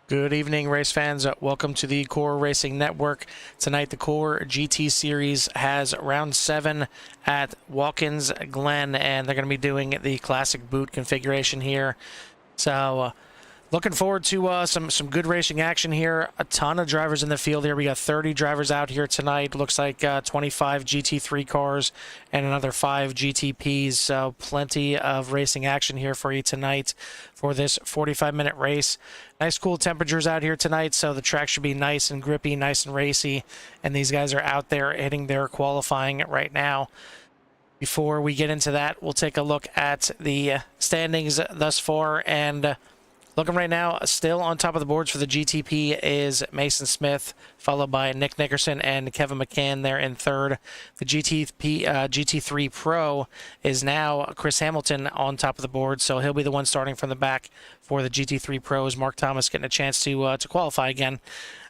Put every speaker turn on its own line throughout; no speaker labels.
Good evening, race fans. Welcome to the Core Racing Network. Tonight, the Core GT Series has round 7 at Watkins Glen, and they're going to be doing the classic boot configuration here. So, looking forward to some good racing action here. A ton of drivers in the field here. We got 30 drivers out here tonight. Looks like 25 GT3 cars and another 5 GTPs. So plenty of racing action here for you tonight for this 45-minute race. Nice cool temperatures out here tonight, so the track should be nice and grippy, nice and racy. And these guys are out there hitting their qualifying right now. Before we get into that, we'll take a look at the standings thus far, and looking right now, still on top of the boards for the GTP is Mason Smith, followed by Nick Nickerson and Kevin McCann there in third. The GT3 Pro is now Chris Hamilton on top of the board, so he'll be the one starting from the back for the GT3 Pros. Mark Thomas getting a chance to qualify again.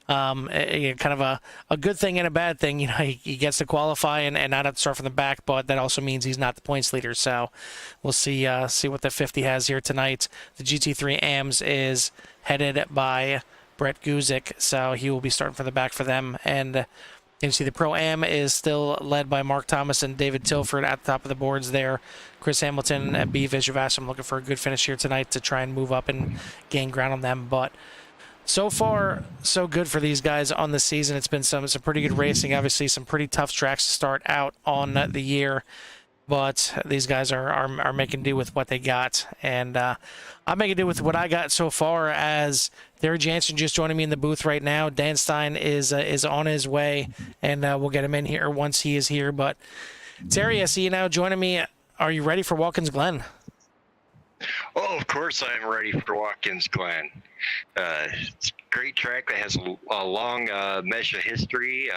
Kind of a good thing and a bad thing. You know, he gets to qualify and not have to start from the back, but that also means he's not the points leader. So we'll see what the 50 has here tonight. The GT3 AMS is headed by Brett Guzik, so he will be starting from the back for them. And you can see the Pro Am is still led by Mark Thomas and David Tilford at the top of the boards there. Chris Hamilton and B. Vijayavasan looking for a good finish here tonight to try and move up and gain ground on them, but so far, so good for these guys on the season. It's been some pretty good racing. Obviously, some pretty tough tracks to start out on the year, but these guys are making do with what they got, and I'm making do with what I got so far. As Terry Jansen just joining me in the booth right now. Dan Stein is on his way, and we'll get him in here once he is here. But Terry, I see you now joining me. Are you ready for Watkins Glen?
Oh, of course I'm ready for Watkins Glen. It's a great track that has a long mesh of history.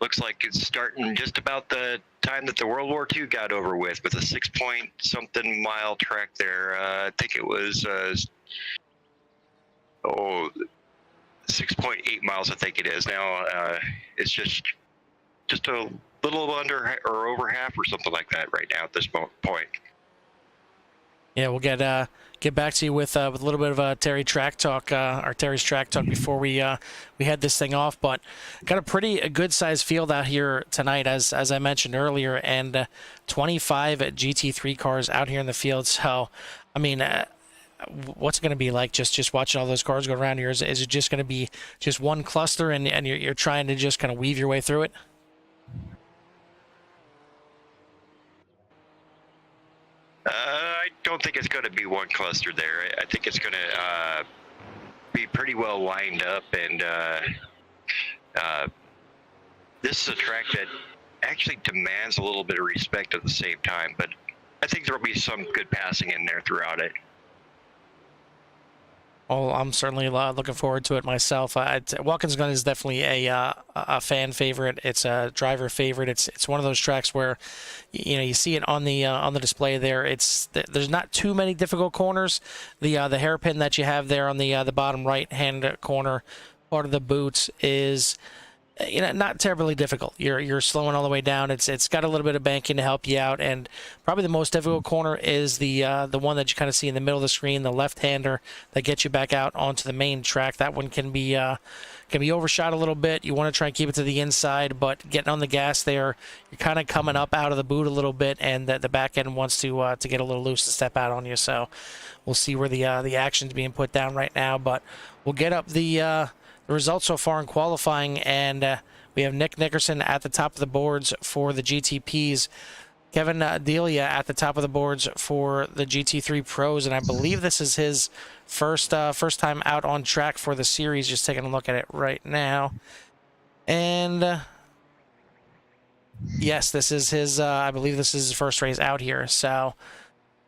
Looks like it's starting just about the time that the World War II got over with a 6-point-something mile track there. I think it was 6.8 miles, I think it is now. It's just a little under or over half or something like that right now at this point.
Yeah, we'll get back to you with a little bit of Terry track talk, or Terry's track talk before we head this thing off. But got a good sized field out here tonight, as I mentioned earlier, and 25 GT3 cars out here in the field. So, I mean, what's it going to be like just watching all those cars go around here? Is it just going to be just one cluster, and you're trying to just kind of weave your way through it?
I don't think it's going to be one cluster there. I think it's going to be pretty well lined up, and this is a track that actually demands a little bit of respect at the same time, but I think there will be some good passing in there throughout it.
Oh, I'm certainly looking forward to it myself. Watkins Glen is definitely a fan favorite. It's a driver favorite. It's one of those tracks where, you see it on the display there. There's not too many difficult corners. The hairpin that you have there on the bottom right hand corner part of the boot is not terribly difficult. You're slowing all the way down. It's got a little bit of banking to help you out, and probably the most difficult corner is the one that you kind of see in the middle of the screen, the left-hander that gets you back out onto the main track. That one can be overshot a little bit. You want to try and keep it to the inside, but getting on the gas there, you're kind of coming up out of the boot a little bit, and the back end wants to get a little loose to step out on you. So we'll see where the action's being put down right now, but we'll get up the results so far in qualifying, and we have Nick Nickerson at the top of the boards for the GTPs, Kevin Delia at the top of the boards for the GT3 Pros, and I believe this is his first time out on track for the series. Just taking a look at it right now, and yes, this is his. I believe this is his first race out here. So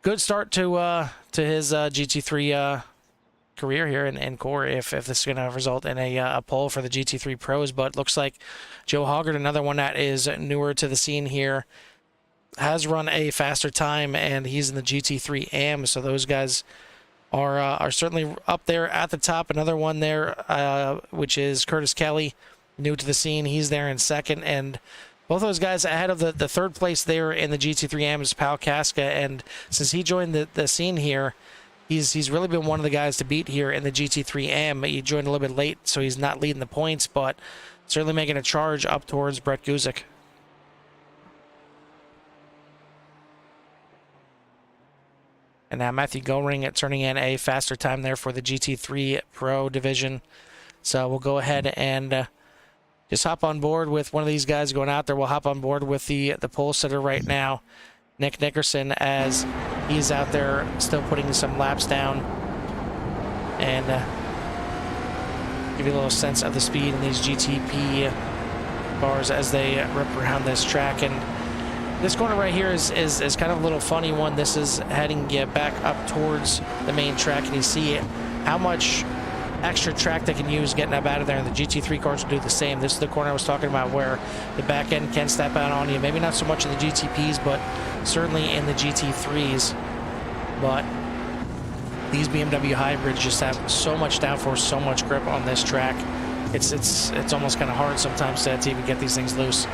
good start to his GT3 career here in Core, if this is going to result in a pole for the GT3 Pros. But looks like Joe Hoggard, another one that is newer to the scene here, has run a faster time, and he's in the GT3 AM. So those guys are certainly up there at the top. Another one there, which is Curtis Kelly, new to the scene. He's there in second, and both those guys ahead of the third place there in the GT3 AM is Pal Casca. And since he joined the scene here, he's really been one of the guys to beat here in the GT3 AM. He joined a little bit late, so he's not leading the points, but certainly making a charge up towards Brett Guzik. And now Matthew Goring turning in a faster time there for the GT3 Pro division. So we'll go ahead and just hop on board with one of these guys going out there. We'll hop on board with the pole sitter right now, Nick Nickerson, as he's out there still putting some laps down. And give you a little sense of the speed in these GTP cars as they rip around this track. And this corner right here is kind of a little funny one. This is heading back up towards the main track, and you see how much extra track they can use getting up out of there, and the GT3 cars will do the same. This is the corner I was talking about where the back end can step out on you. Maybe not so much in the GTPs, but certainly in the GT3s. But these BMW hybrids just have so much downforce, so much grip on this track. It's almost kind of hard sometimes to even get these things loose.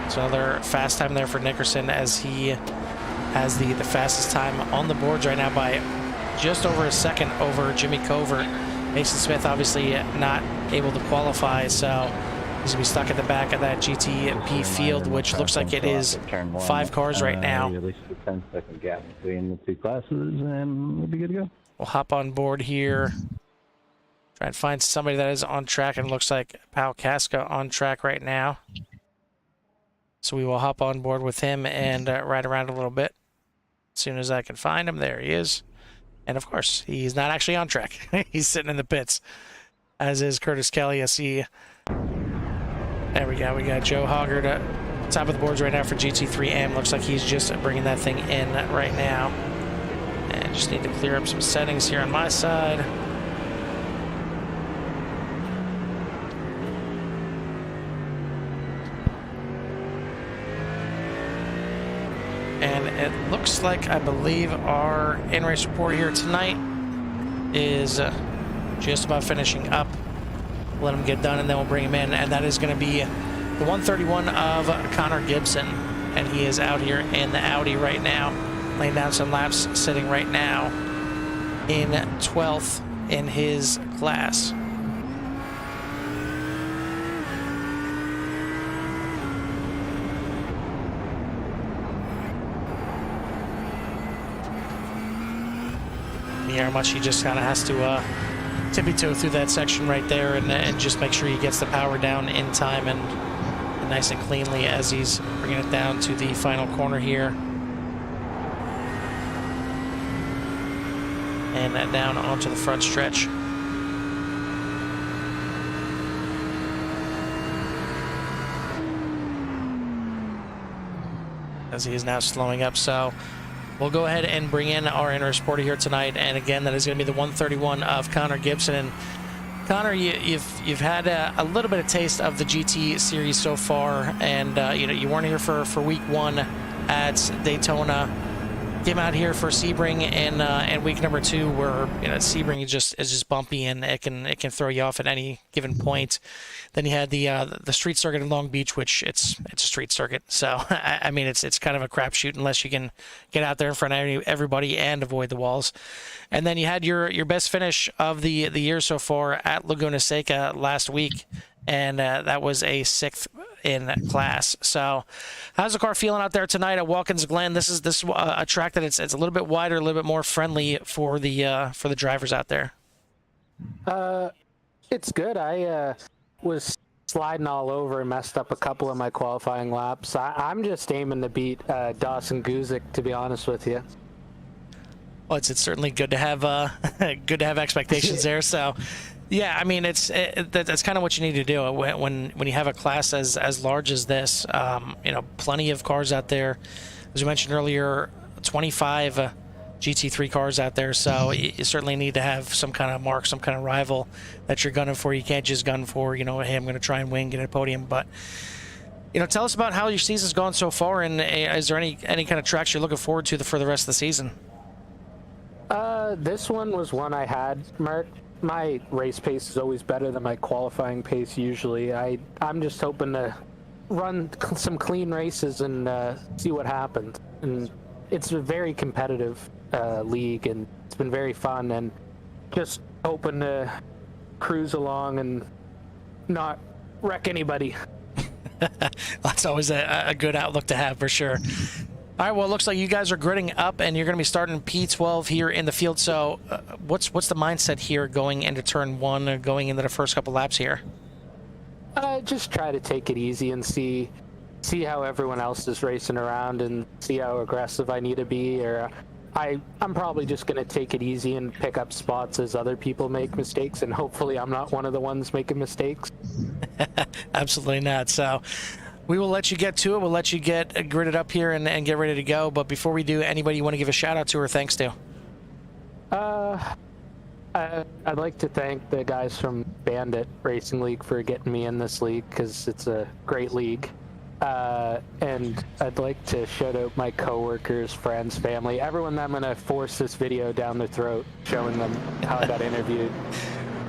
So another fast time there for Nickerson as he has the fastest time on the boards right now by just over a second over Jimmy Covert. Mason Smith obviously not able to qualify, so he's going to be stuck at the back of that GTP field, which looks like it is 5 cars right now.
At least a 10-second gap between the 2 classes, and we'll be good to go.
We'll hop on board here. Try and find somebody that is on track, and it looks like Pau Casca on track right now. So we will hop on board with him and ride around a little bit. As soon as I can find him, there he is. And of course, he's not actually on track. He's sitting in the pits, as is Curtis Kelly. I see. There we go. We got Joe Hoggard at top of the boards right now for GT3M. Looks like he's just bringing that thing in right now. And just need to clear up some settings here on my side. And it looks like, I believe, our in-race report here tonight is just about finishing up. Let him get done, and then we'll bring him in. And that is going to be the 131 of Connor Gibson. And he is out here in the Audi right now, laying down some laps, sitting right now in 12th in his class. How much he just kind of has to tippy-toe through that section right there and just make sure he gets the power down in time and nice and cleanly as he's bringing it down to the final corner here. And that down onto the front stretch. As he is now slowing up, so we'll go ahead and bring in our in-race reporter here tonight, and again, that is going to be the 131 of Connor Gibson. And Connor, you've had a little bit of taste of the GT series so far, and you weren't here for week 1 at Daytona. Came out here for Sebring in week number 2, where Sebring is just bumpy and it can throw you off at any given point. Then you had the street circuit in Long Beach, which it's a street circuit, so I mean it's kind of a crapshoot unless you can get out there in front of everybody and avoid the walls. And then you had your best finish of the year so far at Laguna Seca last week, and that was a 6th in class. So how's the car feeling out there tonight at Watkins Glen? This is a track that it's a little bit wider, a little bit more friendly for the drivers out there.
It's good. I was sliding all over and messed up a couple of my qualifying laps. I'm just aiming to beat Dawson Guzik, to be honest with you.
Well, it's certainly good to have expectations there. So, yeah, I mean that's kind of what you need to do when you have a class as large as this. Plenty of cars out there, as you mentioned earlier, 25 GT3 cars out there. So you certainly need to have some kind of mark, some kind of rival that you're gunning for. You can't just gun for hey, I'm going to try and win, get a podium. But tell us about how your season's gone so far, and is there any kind of tracks you're looking forward to for the rest of the season?
This one was one I had, Mark. My race pace is always better than my qualifying pace usually. I'm just hoping to run some clean races and see what happens. And it's a very competitive league, and it's been very fun, and just hoping to cruise along and not wreck anybody.
That's always a good outlook to have, for sure. All right, well, it looks like you guys are gritting up, and you're going to be starting P12 here in the field. So what's the mindset here going into turn 1, going into the first couple laps here?
Just try to take it easy and see how everyone else is racing around, and see how aggressive I need to be. Or I'm probably just going to take it easy and pick up spots as other people make mistakes, and hopefully I'm not one of the ones making mistakes.
Absolutely not. So we will let you get to it. We'll let you get gridded up here and get ready to go. But before we do, anybody you want to give a shout out to or thanks to?
I'd like to thank the guys from Bandit Racing League for getting me in this league, because it's a great league. And I'd like to shout out my coworkers, friends, family, everyone that I'm going to force this video down their throat, showing them how I got interviewed.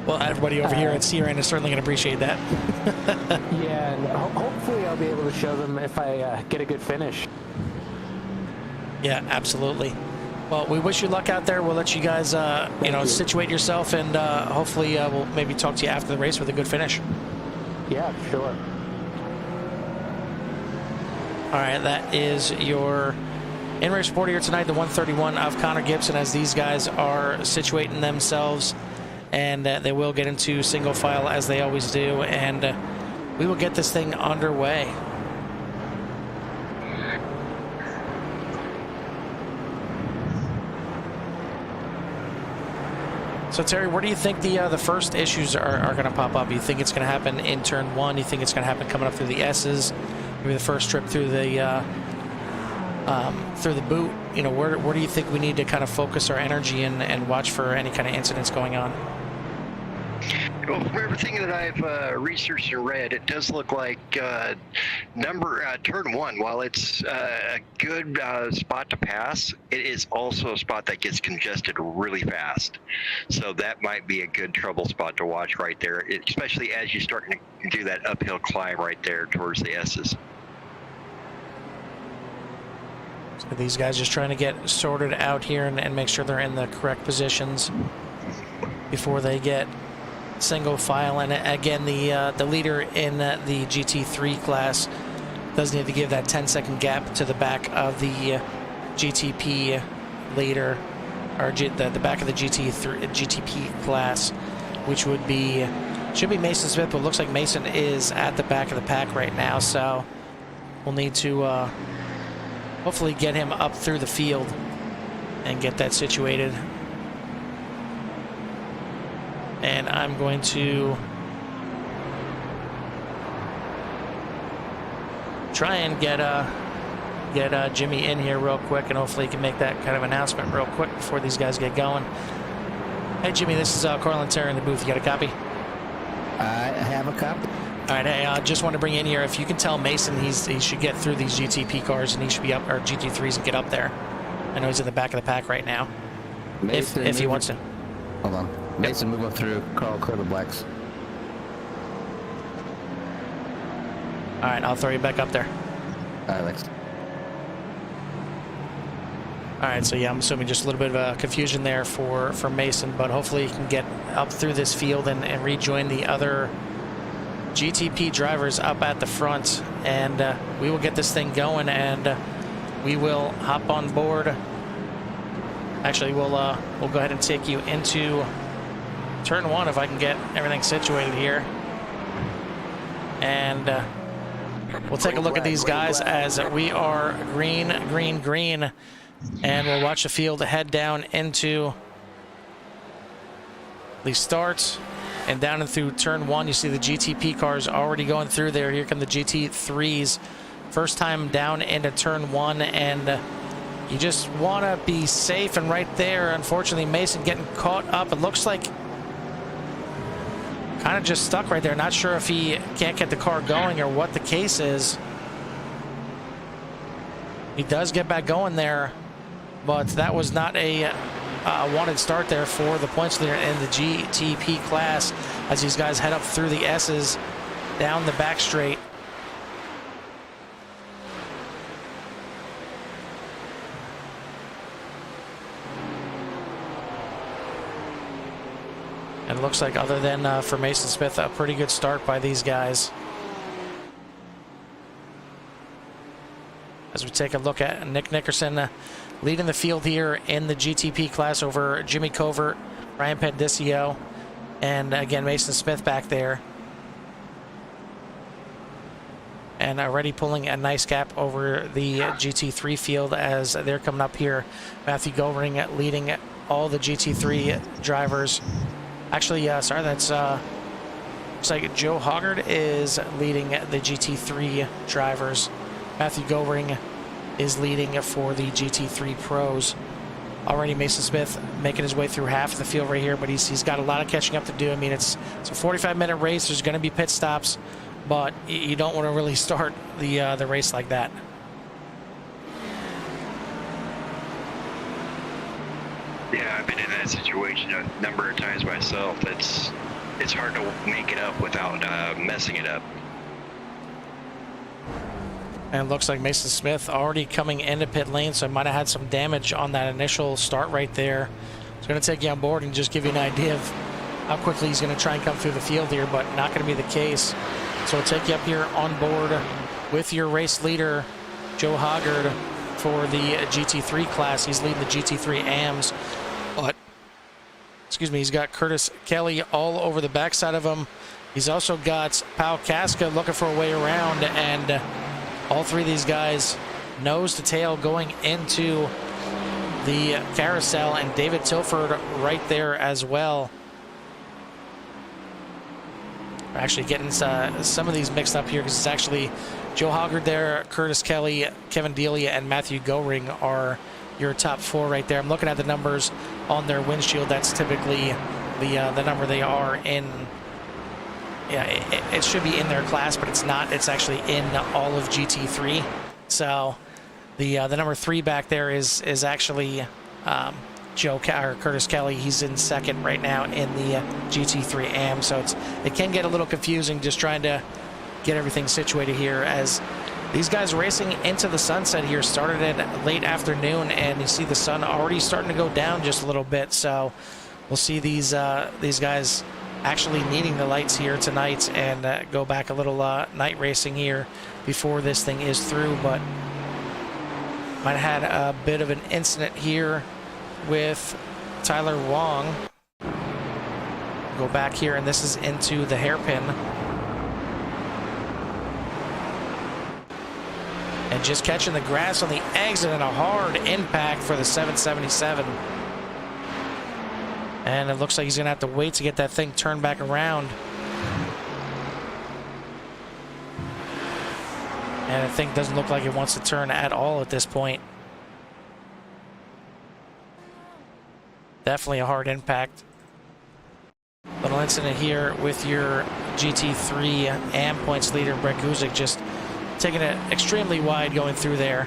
Well, everybody over here at CRN is certainly going to appreciate that.
Yeah, and hopefully I'll be able to show them if I get a good finish.
Yeah, absolutely. Well, we wish you luck out there. We'll let you guys, situate yourself, and hopefully we'll maybe talk to you after the race with a good finish.
Yeah, sure.
All right, that is your in-race report here tonight, the 131 of Connor Gibson, as these guys are situating themselves, and they will get into single file as they always do, and we will get this thing underway. So Terry, where do you think the first issues are going to pop up? You think it's going to happen in turn 1? You think it's going to happen coming up through the S's? Maybe the first trip through the boot? You know, where do you think we need to kind of focus our energy and watch for any kind of incidents going on?
Well, from everything that I've researched and read, it does look like turn 1, while it's a good spot to pass, it is also a spot that gets congested really fast. So that might be a good trouble spot to watch right there, especially as you start to do that uphill climb right there towards the S's.
So these guys just trying to get sorted out here and make sure they're in the correct positions before they get single file. And again, the leader in the GT3 class does need to give that 10-second gap to the back of the GTP leader, or the back of the GTP class, which should be Mason Smith, but it looks like Mason is at the back of the pack right now, so we'll need to hopefully get him up through the field and get that situated. And I'm going to try and get Jimmy in here real quick, and hopefully he can make that kind of announcement real quick before these guys get going. Hey Jimmy, this is Carlin Terry in the booth. You got a copy?
I have a copy.
All right, hey, just want to bring you in here. If you can tell Mason he should get through these GTP cars, and he should be up, or GT3s, and get up there. I know he's in the back of the pack right now.
Mason,
if he wants to.
Hold on. Mason, move up through. Carl, clear the blacks.
All right, I'll throw you back up there.
All right, thanks.
All right, so yeah, I'm assuming just a little bit of confusion there for Mason, but hopefully he can get up through this field and rejoin the other GTP drivers up at the front, and we will get this thing going, and we will hop on board. Actually, we'll go ahead and take you into turn 1 if I can get everything situated here, and we'll take a look at these guys as we are green, and we'll watch the field head down into the start and down and through turn 1. You see the GTP cars already going through there. Here come the GT3s. First time down into turn 1, and you just want to be safe. And right there, unfortunately, Mason getting caught up. It looks like kind of just stuck right there. Not sure if he can't get the car going or what the case is. He does get back going there, but that was not a wanted start there for the points leader in the GTP class as these guys head up through the S's down the back straight. And it looks like other than for Mason Smith, a pretty good start by these guys. As we take a look at Nick Nickerson leading the field here in the GTP class over Jimmy Covert, Ryan Pendicio, and again Mason Smith back there. And already pulling a nice gap over the GT3 field as they're coming up here. Matthew Goldring leading all the GT3 drivers. Actually, sorry, that's looks like Joe Hoggard is leading the GT3 drivers. Matthew Goldring is leading for the GT3 pros. Already Mason Smith making his way through half of the field right here, but he's got a lot of catching up to do. I mean, it's a 45-minute race. There's going to be pit stops, but you don't want to really start the race like that.
Yeah, I've been in that situation a number of times myself. It's hard to make it up without messing it up.
And it looks like Mason Smith already coming into pit lane, so might have had some damage on that initial start right there. It's going to take you on board and just give you an idea of how quickly he's going to try and come through the field here, but not going to be the case. So we'll take you up here on board with your race leader, Joe Hoggard, for the GT3 class. He's leading the GT3 AMs, but, excuse me, he's got Curtis Kelly all over the backside of him. He's also got Pau Casca looking for a way around, and all three of these guys nose to tail going into the carousel, and David Tilford right there as well. We're actually getting some of these mixed up here because it's actually Joe Hoggard there, Curtis Kelly, Kevin Delia, and Matthew Goring are your top four right there. I'm looking at the numbers on their windshield. That's typically the number they are in. Yeah, it should be in their class, but it's not. It's actually in all of GT3. So the number 3 back there is actually Curtis Kelly. He's in second right now in the GT3 AM. So it can get a little confusing just trying to get everything situated here, as these guys racing into the sunset here started at late afternoon, and you see the sun already starting to go down just a little bit. So we'll see these guys actually needing the lights here tonight and go back a little night racing here before this thing is through. But might have had a bit of an incident here with Tyler Wong. Go back here, and this is into the hairpin. And just catching the grass on the exit, and a hard impact for the 777. And it looks like he's going to have to wait to get that thing turned back around. And the thing doesn't look like it wants to turn at all at this point. Definitely a hard impact. Little incident here with your GT3 AM points leader, Brett Guzik, just taking it extremely wide going through there,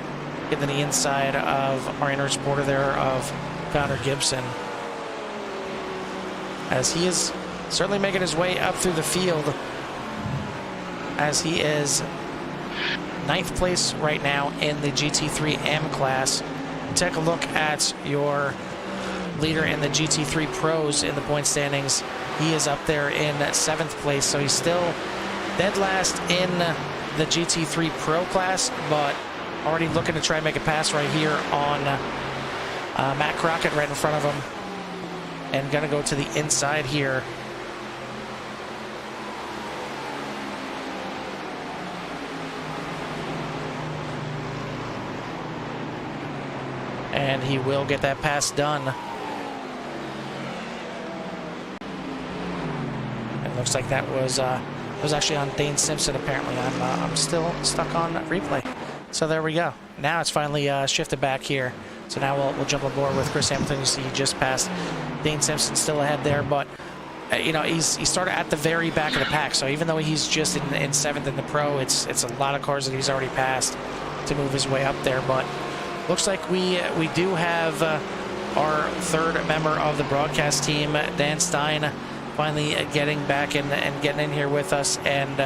getting the inside of our inner supporter there of Connor Gibson, as he is certainly making his way up through the field, as he is 9th place right now in the GT3 AM class. Take a look at your leader in the GT3 pros in the point standings. He is up there in 7th place, so he's still dead last in the GT3 Pro class, but already looking to try and make a pass right here on Matt Crockett right in front of him, and gonna go to the inside here. And he will get that pass done. It looks like that was actually on Dane Simpson. Apparently, I'm still stuck on replay. So there we go. Now it's finally shifted back here. So now we'll jump on board with Chris Hamilton. You see, he just passed Dane Simpson, still ahead there, but you know, he started at the very back of the pack. So even though he's just in 7th in the Pro, it's a lot of cars that he's already passed to move his way up there. But looks like we do have our 3rd member of the broadcast team, Dan Stein, finally getting back in and getting in here with us, and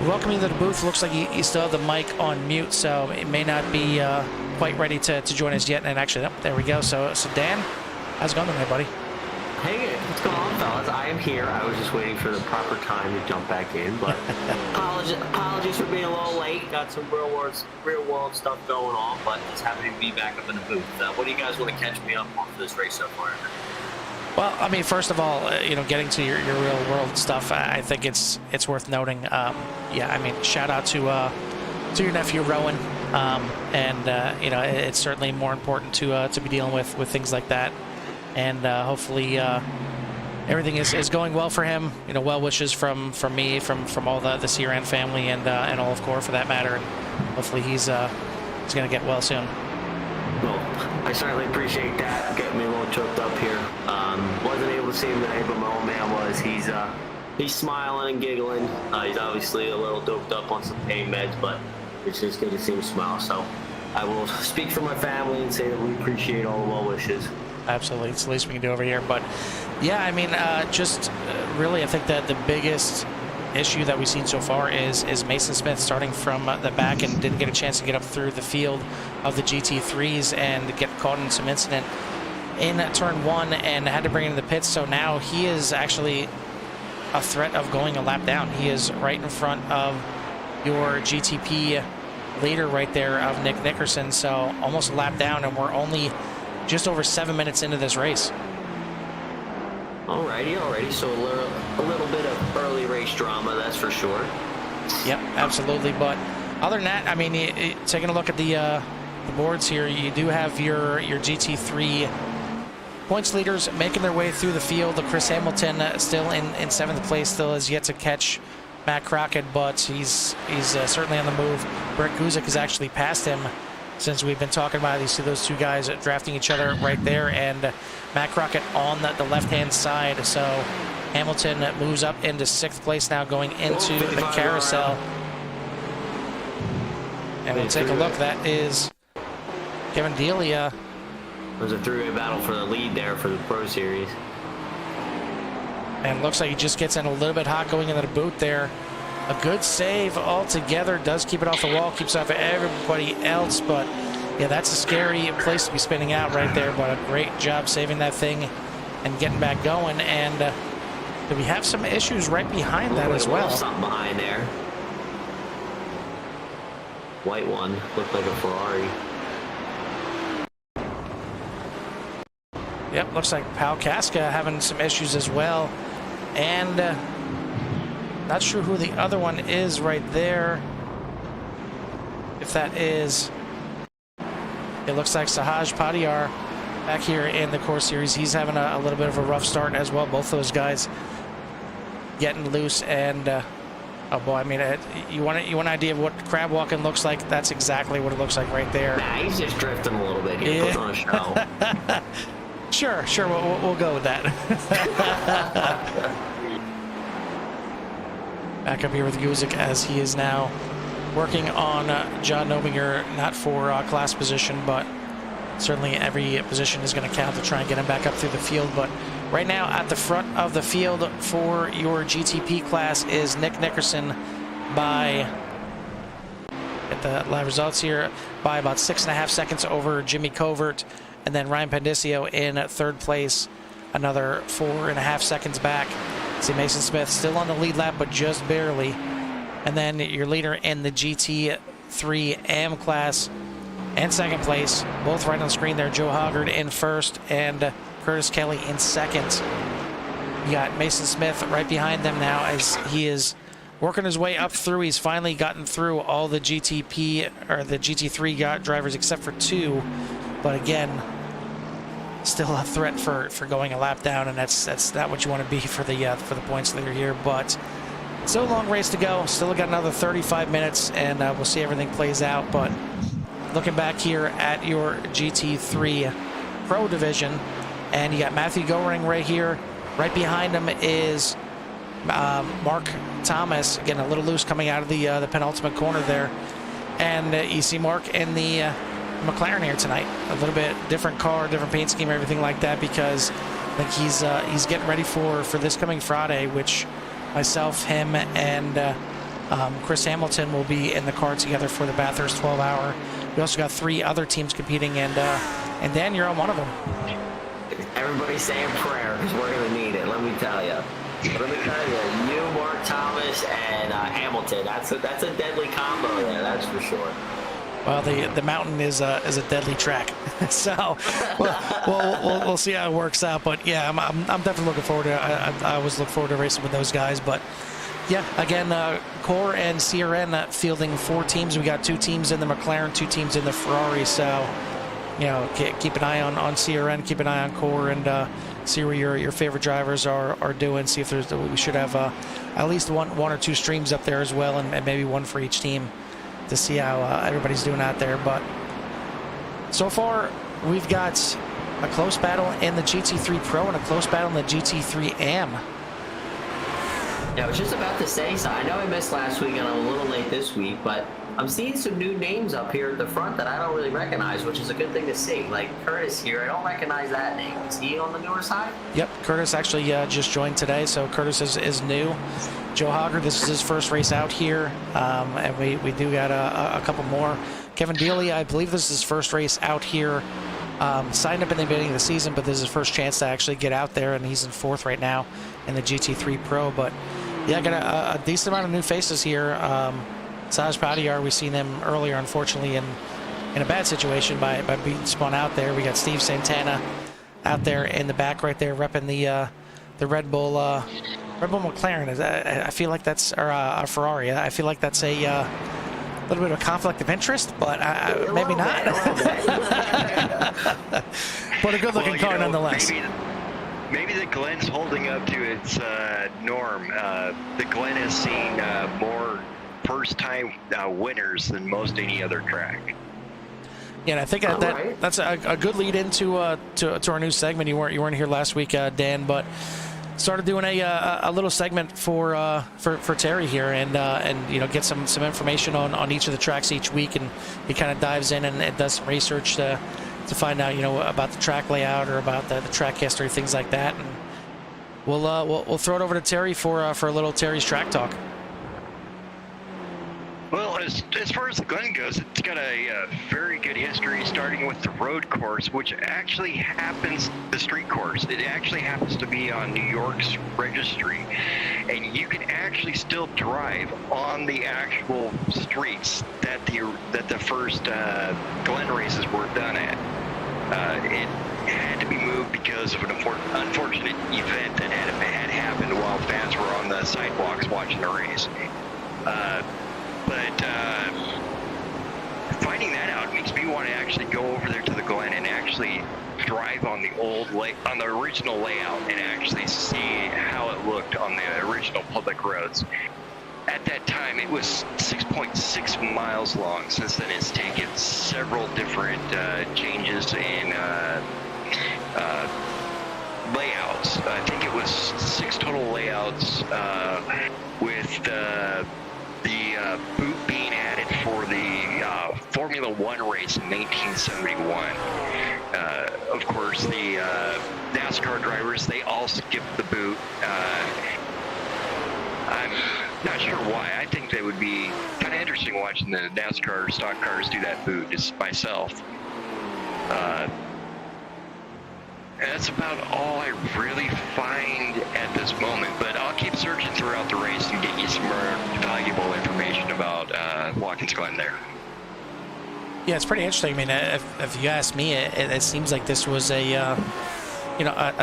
welcoming you to the booth. Looks like you still have the mic on mute, so it may not be quite ready to join us yet. And actually, oh, there we go. So Dan, how's it going tonight, buddy?
Hey, what's going on, fellas? I am here. I was just waiting for the proper time to jump back in, but apologies for being a little late. Got some real world stuff going on, but just happy to be back up in the booth. What do you guys want to catch me up on for this race so far?
Well, I mean, first of all, getting to your real world stuff, I think it's worth noting. Yeah, I mean, shout out to your nephew Rowan, and it's certainly more important to be dealing with things like that, and hopefully everything is going well for him. Well wishes from me, from all the Ciaran family, and all of Core for that matter, and hopefully he's going to get well soon.
Well, I certainly appreciate that. Getting me a little choked up here. Wasn't able to see him today, but my old man was. He's smiling and giggling. He's obviously a little doped up on some pain meds, but it's just good to see him smile. So I will speak for my family and say that we appreciate all the well wishes.
Absolutely, it's the least we can do over here. But yeah, I mean, really, I think that the biggest issue that we've seen so far is Mason Smith starting from the back and didn't get a chance to get up through the field of the GT3s and get caught in some incident in turn 1 and had to bring him to the pits. So now he is actually a threat of going a lap down. He is right in front of your GTP leader right there of Nick Nickerson. So almost a lap down, and we're only just over 7 minutes into this race.
Alrighty. So a little bit of early race drama, that's for sure.
Yep, absolutely. But other than that, I mean, taking a look at the boards here, you do have your GT3 points leaders making their way through the field. Chris Hamilton still in 7th place, still has yet to catch Matt Crockett, but he's certainly on the move. Brett Guzik has actually passed him since we've been talking about those two guys drafting each other right there, and Matt Crockett on the left-hand side. So Hamilton moves up into 6th place now, going into the carousel. And we'll take a look. That is Kevin Delia.
There's a three-way battle for the lead there for the Pro Series.
And looks like he just gets in a little bit hot going into the boot there. A good save altogether. Does keep it off the wall, keeps it off of everybody else. But yeah, that's a scary place to be spinning out right there. But a great job saving that thing and getting back going. And we have some issues right behind that as well.
Something behind there. White one, looked like a Ferrari.
Yep, looks like Pal Casca having some issues as well. And not sure who the other one is right there. If that is, it looks like Sahaj Padiyar back here in the Core Series. He's having a little bit of a rough start as well. Both those guys getting loose, and oh boy, I mean, you want an idea of what crab walking looks like? That's exactly what it looks like right there.
Nah, he's just drifting a little bit. He puts on a show.
Sure, we'll go with that. Back up here with Guzik as he is now working on John Nobinger, not for class position, but certainly every position is going to count to try and get him back up through the field. But right now at the front of the field for your GTP class is Nick Nickerson by, get the live results here, by about 6.5 seconds over Jimmy Covert. And then Ryan Pendicio in 3rd place, another 4.5 seconds back. See Mason Smith still on the lead lap, but just barely. And then your leader in the GT3 AM class and 2nd place, both right on the screen there. Joe Hoggard in 1st and Curtis Kelly in 2nd. You got Mason Smith right behind them now as he is working his way up through. He's finally gotten through all the GTP or the GT3 drivers except for 2. But again, still a threat for going a lap down, and that's not what you want to be for the points leader here. But still a long race to go. Still got another 35 minutes, and we'll see everything plays out. But looking back here at your GT3 Pro division, and you got Matthew Goring right here. Right behind him is Mark Thomas, getting a little loose coming out of the penultimate corner there, and you see Mark in the McLaren here tonight. A little bit different car, different paint scheme, everything like that, because I think he's getting ready for this coming Friday, which myself, him, and Chris Hamilton will be in the car together for the Bathurst 12-hour. We also got 3 other teams competing, and Dan, you're on one of them.
Everybody say a prayer because we're going to need it, let me tell you. Let me tell you, Mark Thomas, and Hamilton, that's a deadly combo there, that's for sure.
Well, the mountain is a deadly track, so we'll see how it works out. But yeah, I'm definitely looking forward to. I always look forward to racing with those guys. But yeah, again, Core and CRN fielding 4 teams. We got 2 teams in the McLaren, 2 teams in the Ferrari. So you know, keep an eye on CRN, keep an eye on Core, and see where your favorite drivers are doing. See if we should have at least one or 2 streams up there as well, and maybe one for each team, to see how everybody's doing out there. But so far, we've got a close battle in the GT3 Pro and a close battle in the GT3 AM.
Yeah, I was just about to say, so I know I missed last week and I'm a little late this week, but I'm seeing some new names up here at the front that I don't really recognize, which is a good thing to see. Like Curtis here, I don't recognize that name. Is he on the newer side?
Yep, Curtis actually just joined today, so Curtis is new. Joe Hogger, this is his first race out here, and we do got a couple more. Kevin Dealey, I believe this is his first race out here. Signed up in the beginning of the season, but this is his first chance to actually get out there, and he's in 4th right now in the GT3 Pro. But yeah, got a decent amount of new faces here. Saj Padiyar, we seen him earlier, unfortunately, in a bad situation by being spun out there. We got Steve Santana out there in the back right there, repping the Red Bull McLaren. I feel like that's a Ferrari. I feel like that's a little bit of a conflict of interest, but maybe not. But a good-looking car nonetheless.
Maybe the Glen's holding up to its norm. The Glen has seen more first-time winners than most any other track.
Yeah, and I think that's a good lead into to our new segment. You weren't here last week, Dan, but started doing a little segment for Terry here, and you know, get some information on each of the tracks each week, and he kind of dives in and does some research to find out, you know, about the track layout or about the track history, things like that. And we'll throw it over to Terry for a little Terry's track talk.
Well, as far as the Glen goes, it's got a very good history, starting with the road course, which actually happens, the street course. It actually happens to be on New York's registry, and you can actually still drive on the actual streets that the first Glen races were done at. It had to be moved because of an unfortunate event that had happened while fans were on the sidewalks watching the race. But finding that out makes me want to actually go over there to the Glen and actually drive on the original layout and actually see how it looked on the original public roads. At that time, it was 6.6 miles long. Since then, it's taken several different changes in layouts. I think it was 6 total layouts with the boot being added for the Formula One race in 1971. Of course, the NASCAR drivers, they all skipped the boot. I'm not sure why. I think that would be kind of interesting watching the NASCAR stock cars do that boot just myself. And that's about all I really find at this moment, but I'll keep searching throughout the race and get you some more valuable information about Watkins Glen there.
Yeah, it's pretty interesting. I mean, if you ask me, it seems like this was a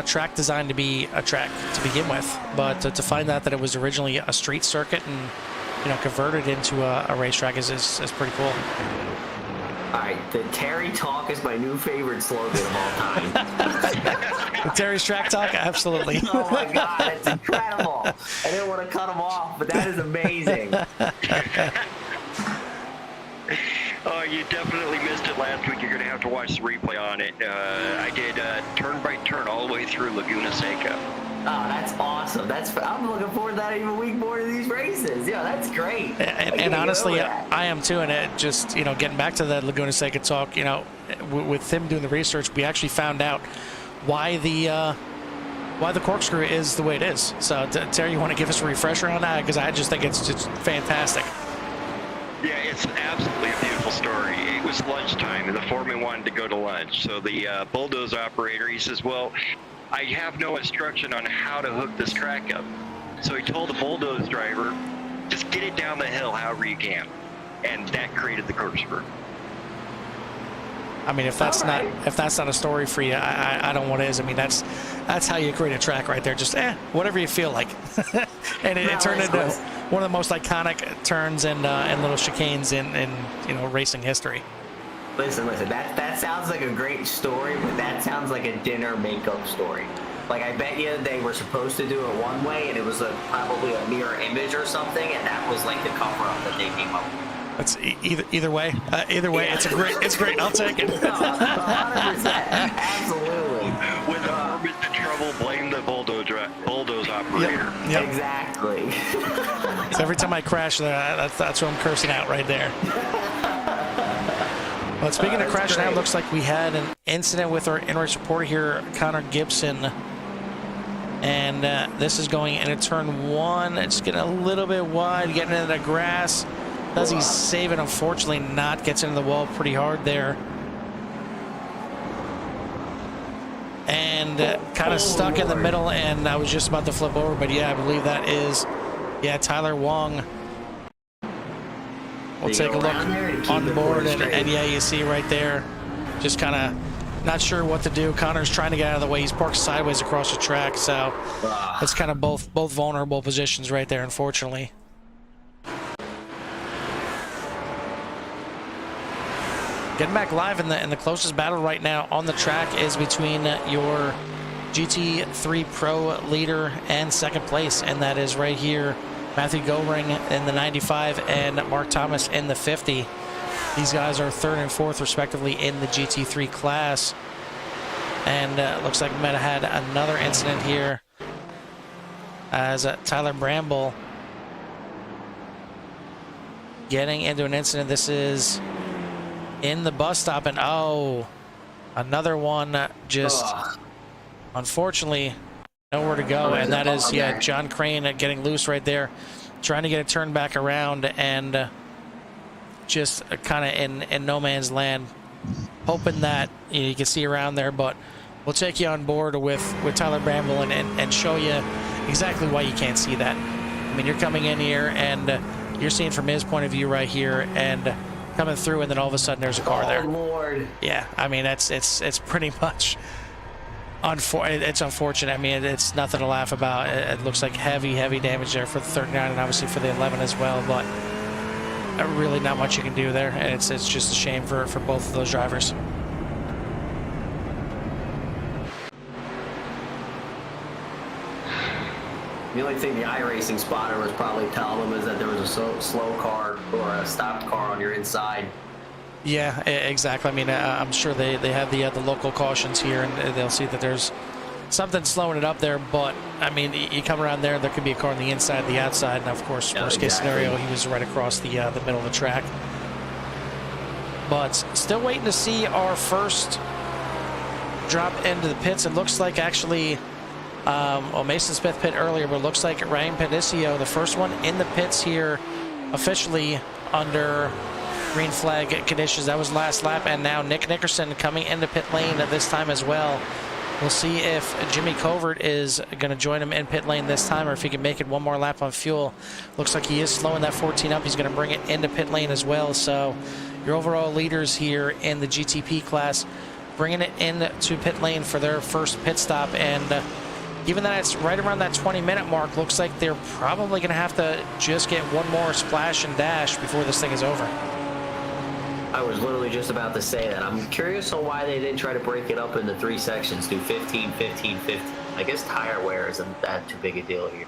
track designed to be a track to begin with, but to find out that it was originally a street circuit and, you know, converted into a racetrack is pretty cool.
All right, the Terry Talk is my new favorite slogan of all time.
The Terry's Track Talk, absolutely.
Oh my God, it's incredible. I didn't want to cut him off, but that is amazing.
Oh, you definitely missed it last week. You're going to have to watch the replay on it. I did turn by turn all the way through Laguna Seca.
Oh, that's awesome. I'm looking forward to that even a week more to these races. Yeah, that's great.
And honestly, I am too. And it just, you know, getting back to the Laguna Seca talk, you know, with him doing the research, we actually found out why the corkscrew is the way it is. So, Terry, you want to give us a refresher on that? Because I just think it's just fantastic.
Yeah, it's absolutely a beautiful story. It was lunchtime, and the foreman wanted to go to lunch. So the bulldozer operator, he says, well, I have no instruction on how to hook this track up. So he told the bulldoze driver, just get it down the hill however you can. And that created the corkscrew.
I mean, if that's not a story for you, I don't know what is. I mean, that's how you create a track right there. Just whatever you feel like, and it turned into one of the most iconic turns and little chicanes in racing history.
Listen. That sounds like a great story, but that sounds like a dinner makeup story. Like, I bet you they were supposed to do it one way, and it was probably a mirror image or something, and that was like the cover-up that they came up with.
It's either way. Yeah. It's great. I'll take it.
100%. Absolutely.
When the permit's in trouble, blame the bulldoze operator.
Yep.
Exactly.
So every time I crash, that's what I'm cursing out right there. But speaking of crashing out, looks like we had an incident with our in-race reporter here, Connor Gibson. And this is going into turn 1. It's getting a little bit wide, getting into the grass. Does he save it? Unfortunately not. Gets into the wall pretty hard there. And kind of stuck in the middle, and I was just about to flip over, but yeah, I believe that is, Tyler Wong. We'll take a look on board, and yeah, you see right there, just kind of not sure what to do. Connor's trying to get out of the way. He's parked sideways across the track, so it's kind of both vulnerable positions right there, unfortunately. Getting back live in the closest battle right now on the track is between your GT3 Pro leader and second place, and that is right here, Matthew Goring in the 95 and Mark Thomas in the 50. These guys are third and fourth respectively in the GT3 class. And looks like we might have had another incident here as Tyler Bramble getting into an incident. This is in the bus stop, and another one just unfortunately nowhere to go, and that is John Crane getting loose right there, trying to get it turned back around, and just kind of in no man's land, hoping that you can see around there. But we'll take you on board with Tyler Bramble and show you exactly why you can't see that. I mean, you're coming in here and you're seeing from his point of view right here, and coming through, and then all of a sudden there's a car there.
Lord.
Yeah, I mean, it's pretty much it's unfortunate. I mean, it's nothing to laugh about. It looks like heavy damage there for the 39 and obviously for the 11 as well, but really not much you can do there, and it's just a shame for both of those drivers.
The only thing the iRacing spotter was probably telling them is that there was a slow car or a stopped car on your inside.
Yeah, exactly. I mean, I'm sure they have the local cautions here, and they'll see that there's something slowing it up there. But I mean, you come around there, there could be a car on the inside, the outside, and of course, worst case scenario, he was right across the middle of the track. But still waiting to see our first drop into the pits. It looks like actually. Mason Smith pit earlier, but it looks like Ryan Panicio, the first one in the pits here officially under green flag conditions. That was last lap, and now Nick Nickerson coming into pit lane at this time as well. We'll see if Jimmy Covert is going to join him in pit lane this time, or if he can make it one more lap on fuel. Looks like he is slowing that 14 up. He's going to bring it into pit lane as well. So your overall leaders here in the GTP class bringing it into pit lane for their first pit stop, and given that it's right around that 20-minute mark, looks like they're probably going to have to just get one more splash and dash before this thing is over.
I was literally just about to say that. I'm curious on why they didn't try to break it up into 3 sections, do 15, 15, 15. I guess tire wear isn't that too big a deal here.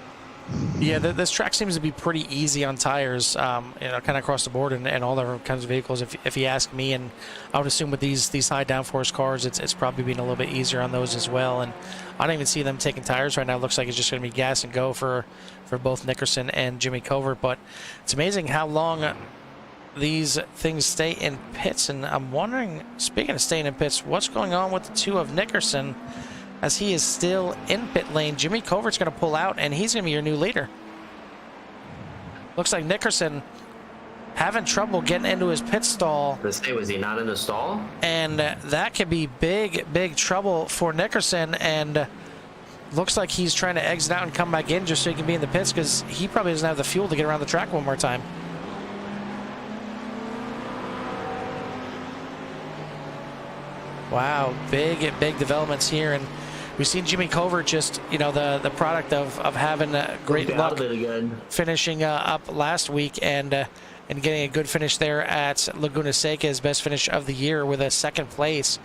Yeah, this track seems to be pretty easy on tires, kind of across the board and all different kinds of vehicles. If you ask me, and I would assume with these high downforce cars, it's probably been a little bit easier on those as well. And I don't even see them taking tires right now. It looks like it's just going to be gas and go for both Nickerson and Jimmy Covert. But it's amazing how long these things stay in pits. And I'm wondering, speaking of staying in pits, what's going on with the two of Nickerson? As he is still in pit lane, Jimmy Covert's going to pull out, and he's going to be your new leader. Looks like Nickerson having trouble getting into his pit stall.
Was he not in the stall?
And that could be big trouble for Nickerson. And looks like he's trying to exit out and come back in just so he can be in the pits because he probably doesn't have the fuel to get around the track one more time. Wow, big developments here, and we've seen Jimmy Covert just, you know, the product of having great luck finishing up last week and getting a good finish there at Laguna Seca, his best finish of the year with a second place.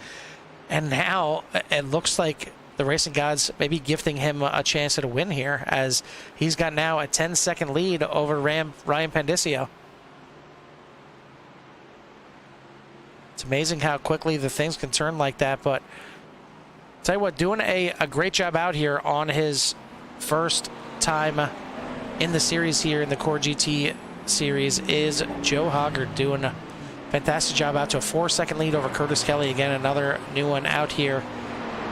And now it looks like the racing gods maybe gifting him a chance at a win here, as he's got now a 10-second lead over Ryan Pandicio. It's amazing how quickly the things can turn like that, but tell you what, doing a great job out here on his first time in the series here in the Core GT series is Joe Hoggard, doing a fantastic job out to a 4-second lead over Curtis Kelly. Again, another new one out here.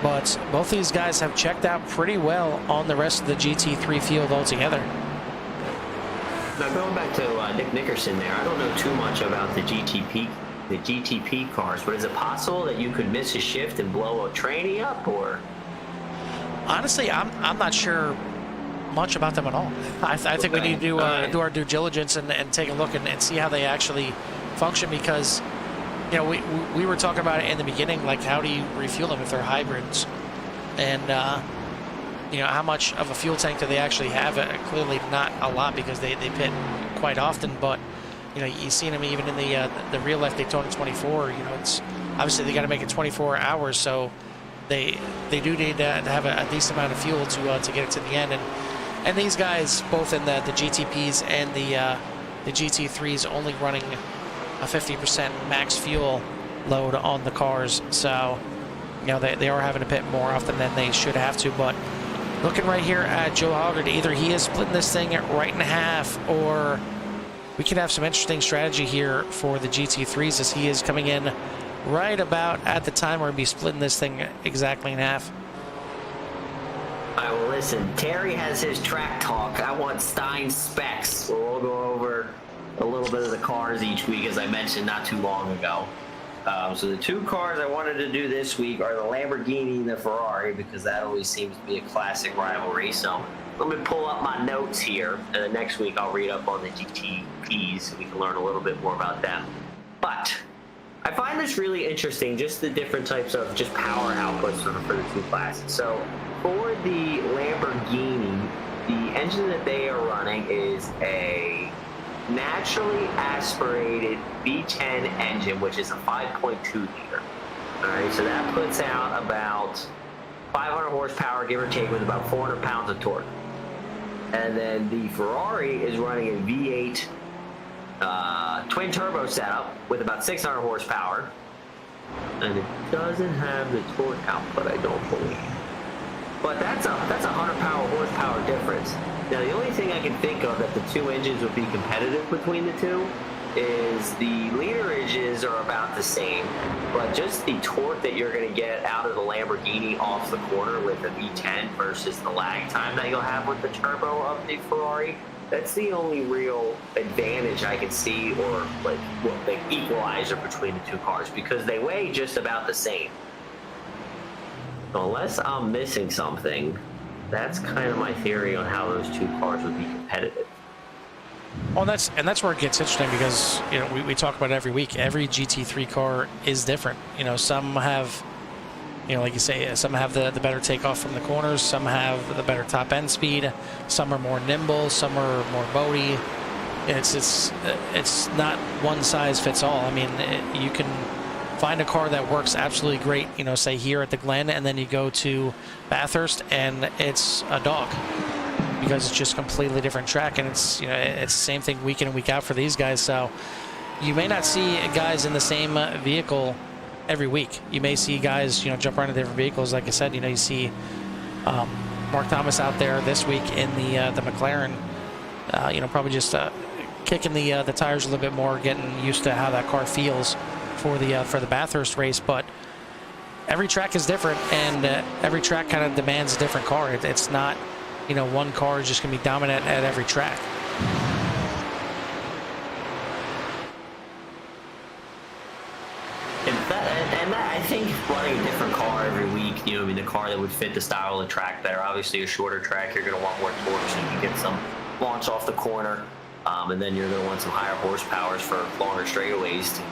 But both these guys have checked out pretty well on the rest of the GT3 field altogether.
Now going back to Nick Nickerson there, I don't know too much about the GTP cars, but is it possible that you could miss a shift and blow a tranny up, or?
Honestly, I'm not sure much about them at all. I think we need to do our due diligence and take a look and see how they actually function, because you know, we were talking about it in the beginning, like how do you refuel them if they're hybrids, and you know, how much of a fuel tank do they actually have? Clearly not a lot, because they pit quite often, but you know, you've seen them even in the real life Daytona 24. You know, it's obviously they got to make it 24 hours, so they do need to have a decent amount of fuel to get it to the end. And these guys, both in the GTPs and the GT3s, only running a 50% max fuel load on the cars, so you know they are having to pit more often than they should have to. But looking right here at Joe Hoggard, either he is splitting this thing right in half, or we could have some interesting strategy here for the GT3s, as he is coming in right about at the time where he'll be splitting this thing exactly in half.
All right, well, listen, Terry has his track talk. I want Stein specs, where we'll go over a little bit of the cars each week, as I mentioned not too long ago. So the two cars I wanted to do this week are the Lamborghini and the Ferrari, because that always seems to be a classic rivalry. So let me pull up my notes here, and then next week I'll read up on the GTPs so we can learn a little bit more about them. But I find this really interesting, just the different types of just power outputs for the two classes. So for the Lamborghini, the engine that they are running is a naturally aspirated V10 engine, which is a 5.2 liter. All right, so that puts out about 500 horsepower, give or take, with about 400 pounds of torque. And then the Ferrari is running a V8 twin turbo setup with about 600 horsepower, and it doesn't have the torque output, I don't believe. But that's a 100 horsepower difference. Now, the only thing I can think of that the two engines would be competitive between the two is the literages are about the same, but just the torque that you're going to get out of the Lamborghini off the corner with the V10 versus the lag time that you'll have with the turbo of the Ferrari, that's the only real advantage I can see, or like the equalizer between the two cars, because they weigh just about the same. So unless I'm missing something, that's kind of my theory on how those two cars would be competitive.
Well, that's where it gets interesting, because you know we talk about it every week. Every GT3 car is different. You know, some have, you know, like you say, some have the better takeoff from the corners, some have the better top end speed, some are more nimble, some are more boaty. It's not one size fits all. I mean, you can find a car that works absolutely great, you know, say here at the Glen, and then you go to Bathurst and it's a dog, because it's just completely different track, and it's, you know, it's the same thing week in and week out for these guys. So you may not see guys in the same vehicle every week. You may see guys, you know, jump around in different vehicles. Like I said, you know, you see Mark Thomas out there this week in the McLaren, you know, probably just kicking the tires a little bit more, getting used to how that car feels for the Bathurst race. But every track is different, and every track kind of demands a different car. It's not, you know, one car is just going to be dominant at every track.
And that, I think running a different car every week you know, I mean, the car that would fit the style of the track better. Obviously, a shorter track, you're going to want more torque so you can get some launch off the corner. And then you're going to want some higher horsepowers for longer straightaways to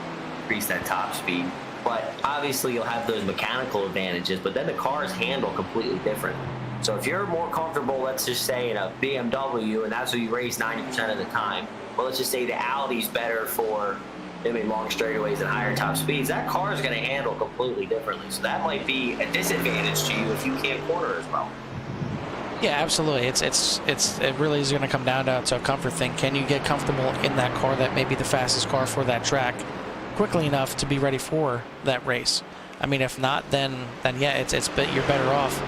increase that top speed. But obviously, you'll have those mechanical advantages, but then the cars handle completely different. So if you're more comfortable, let's just say, in a BMW, and that's what you race 90% of the time, well, let's just say the Audi's better for maybe long straightaways and higher top speeds, that car is going to handle completely differently. So that might be a disadvantage to you if you can't corner as well.
Yeah, absolutely. It really is going to come down to a comfort thing. Can you get comfortable in that car that may be the fastest car for that track quickly enough to be ready for that race? I mean, if not, then yeah, you're better off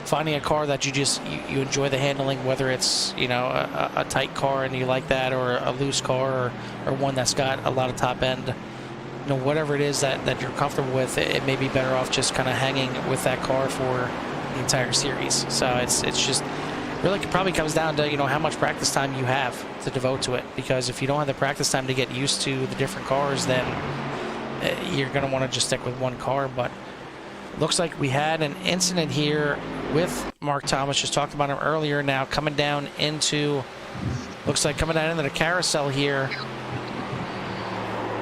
finding a car that you enjoy the handling, whether it's, you know, a tight car and you like that, or a loose car, or one that's got a lot of top end. You know, whatever it is that you're comfortable with, it may be better off just kind of hanging with that car for the entire series. So it's just really probably comes down to, you know, how much practice time you have to devote to it. Because if you don't have the practice time to get used to the different cars, then you're going to want to just stick with one car. But looks like we had an incident here with Mark Thomas. Just talked about him earlier. Now coming down into the carousel here,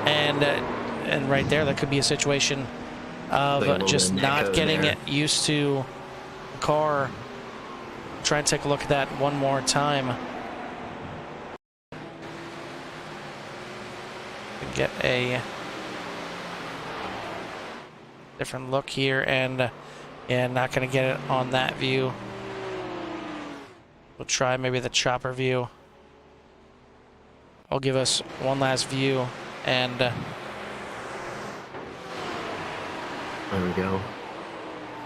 and right there, that could be a situation of just not getting used to the car. Try and take a look at that one more time. Get a different look here, and not going to get it on that view. We'll try maybe the chopper view. I'll give us one last view, and
there we go.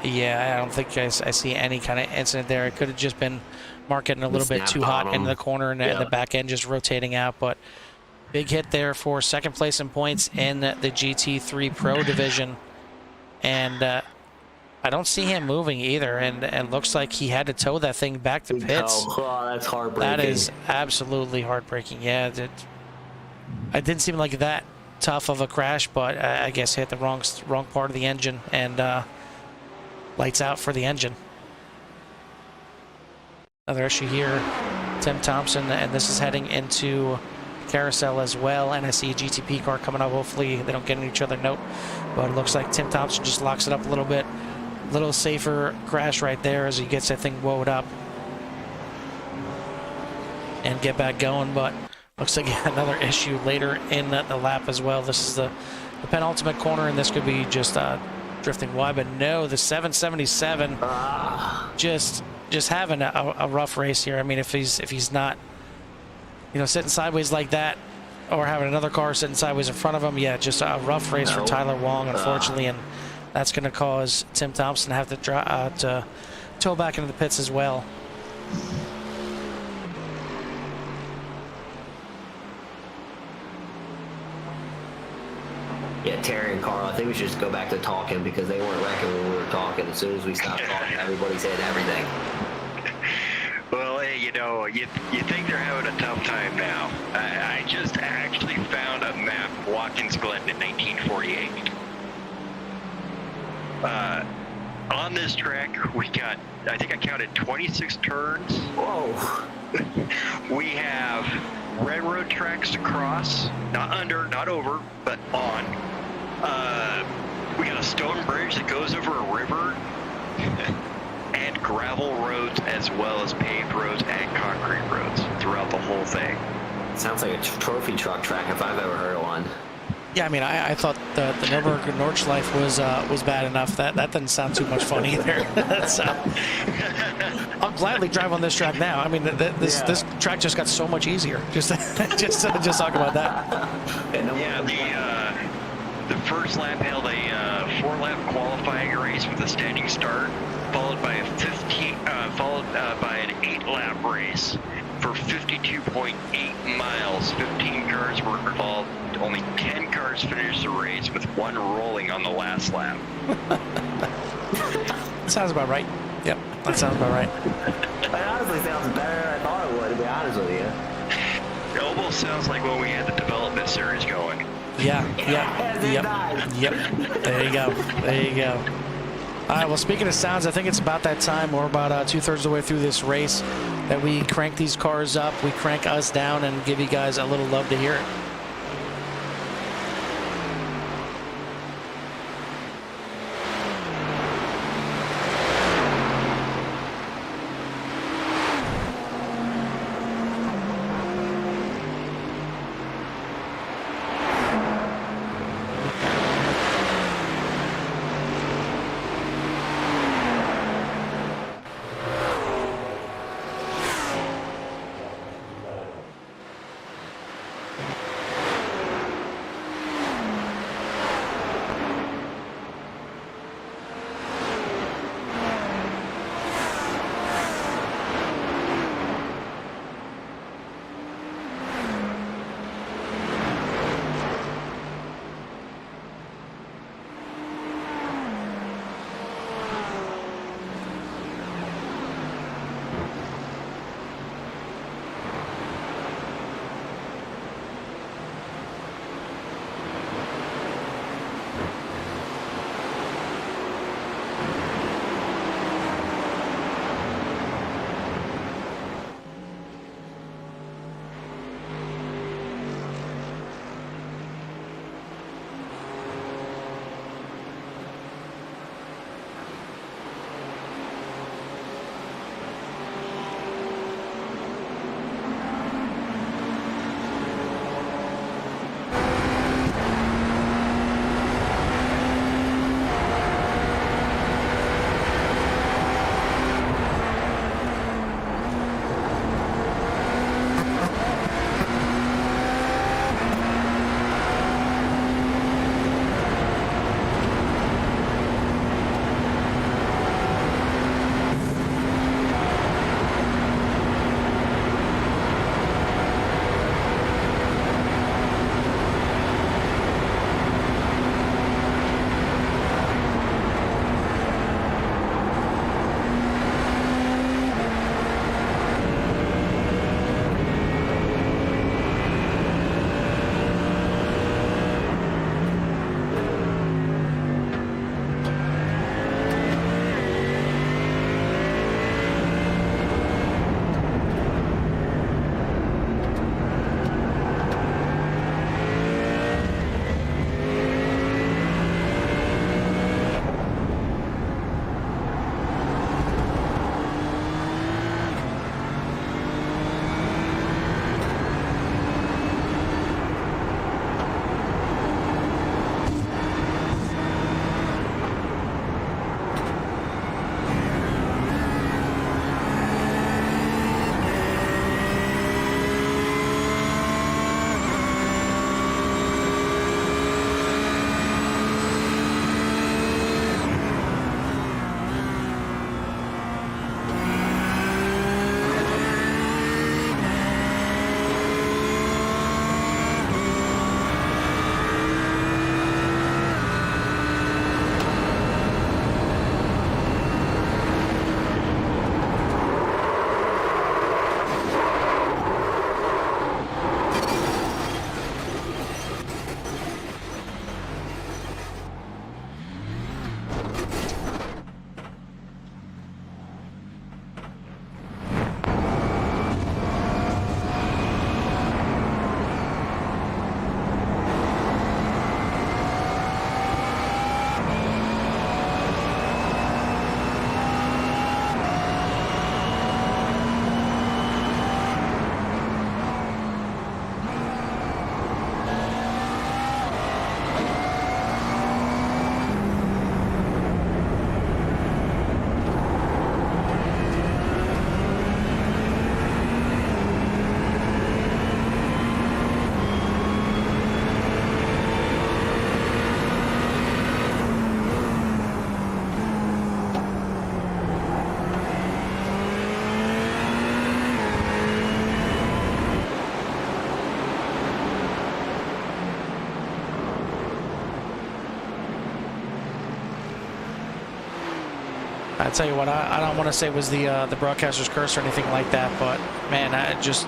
Yeah, I don't think I see any kind of incident there. It could have just been Mark getting a little bit too hot into the corner, and the back end just rotating out. But big hit there for second place in points in the GT3 Pro division. And I don't see him moving either, and looks like he had to tow that thing back to pits.
Oh, that's heartbreaking.
That is absolutely heartbreaking. Yeah, it didn't seem like that tough of a crash, but I guess hit the wrong part of the engine, and lights out for the engine. Another issue here, Tim Thompson, and this is heading into carousel as well, and I see a GTP car coming up. Hopefully they don't get in each other. Nope. But it looks like Tim Thompson just locks it up a little bit. Little safer crash right there as he gets that thing woed up and get back going. But looks like another issue later in the lap as well. This is the penultimate corner, and this could be just drifting wide. But no, the 777 just having a rough race here. I mean, if he's not, you know, sitting sideways like that, or having another car sitting sideways in front of him, yeah, just a rough race for Tyler Wong, unfortunately, and that's going to cause Tim Thompson to have to tow back into the pits as well.
Yeah, Terry and Carl, I think we should just go back to talking, because they weren't wrecking when we were talking. As soon as we stopped talking, everybody's hit everything.
Well, hey, you know, you think they're having a tough time now. I just actually found a map of Watkins Glen in 1948. On this track, we got, I think I counted 26 turns.
Whoa.
We have railroad tracks to cross, not under, not over, but on. We got a stone bridge that goes over a river. And gravel roads, as well as paved roads and concrete roads throughout the whole thing.
Sounds like a trophy truck track if I've ever heard of one.
Yeah, I mean, I thought the Nürburgring Nordschleife was bad enough. That doesn't sound too much fun either. I'll gladly drive on this track now. I mean, this track just got so much easier. Just talk about that.
Yeah, the first lap held a 4-lap qualifying race with a standing start, followed by an 8-lap race for 52.8 miles. 15 cars were involved. Only 10 cars finished the race, with one rolling on the last lap.
Sounds about right. Yep, that sounds about right.
That honestly sounds better than I thought it would, to be honest with you.
It almost sounds like when we had the development series going.
Yep. There you go. All right, well, speaking of sounds, I think it's about that time. We're about 2/3 of the way through this race that we crank these cars up, we crank us down, and give you guys a little love to hear it. I tell you what, I don't want to say it was the broadcaster's curse or anything like that, but man, I just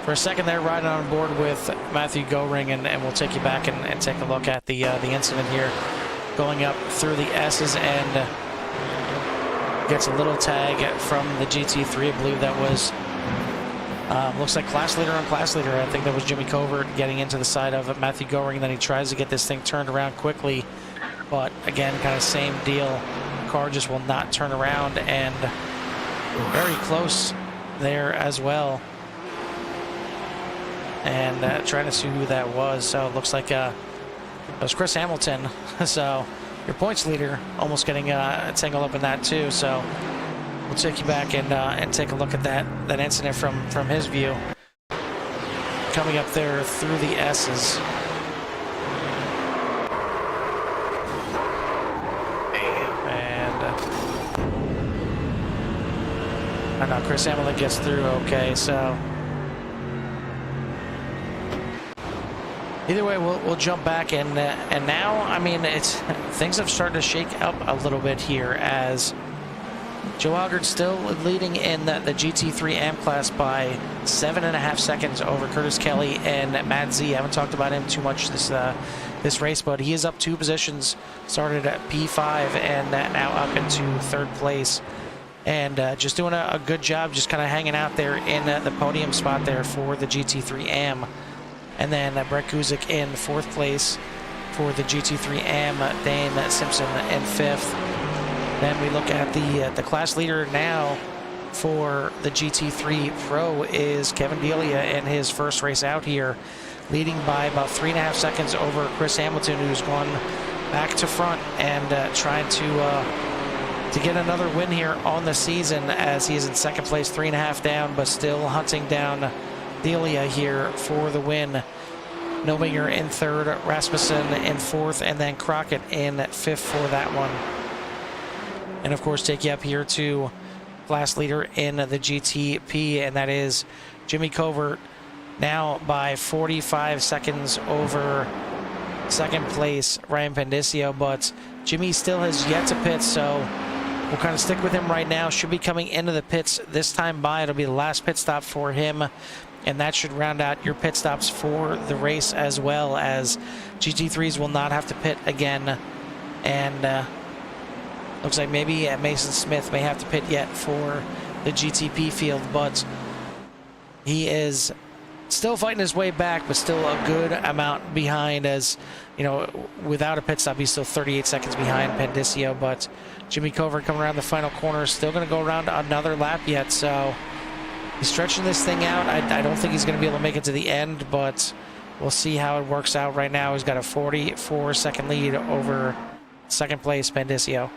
for a second there riding on board with Matthew Goring, and we'll take you back and take a look at the incident here, going up through the S's and gets a little tag from the GT3. I believe that was, looks like class leader on class leader. I think that was Jimmy Covert getting into the side of Matthew Goring. Then he tries to get this thing turned around quickly. But again, kind of same deal. The car just will not turn around, and very close there as well. And trying to see who that was. So it looks like it was Chris Hamilton. So your points leader almost getting tangled up in that too. So we'll take you back and take a look at that incident from his view. Coming up there through the S's. And I know Chris Hamilton gets through okay. So either way, we'll jump back and now, I mean, things have started to shake up a little bit here as Joe Allgaier still leading in the GT3 AM class by 7.5 seconds over Curtis Kelly and Matt Z. I haven't talked about him too much this race, but he is up 2 positions, started at P5 and now up into 3rd place. And just doing a good job, just kind of hanging out there in the podium spot there for the GT3 AM. And then Brett Guzik in 4th place for the GT3 AM, Dane Simpson in 5th. Then we look at the class leader now for the GT3 Pro is Kevin Delia in his first race out here, leading by about 3.5 seconds over Chris Hamilton, who's gone back to front and trying to get another win here on the season, as he is in 2nd place, 3.5 down, but still hunting down Delia here for the win. Nominger in 3rd, Rasmussen in 4th, and then Crockett in 5th for that one. And of course, take you up here to class leader in the GTP, and that is Jimmy Covert, now by 45 seconds over 2nd place Ryan Pendicio, but Jimmy still has yet to pit, so we'll kind of stick with him right now. Should be coming into the pits this time by. It'll be the last pit stop for him, and that should round out your pit stops for the race, as well as GT3s will not have to pit again. And looks like maybe Mason Smith may have to pit yet for the GTP field, but he is still fighting his way back, but still a good amount behind, as you know, without a pit stop he's still 38 seconds behind Pendicio. But Jimmy Covert coming around the final corner, still going to go around another lap yet, so he's stretching this thing out. I don't think he's going to be able to make it to the end, but we'll see how it works out. Right now he's got a 44-second lead over 2nd place Pendicio.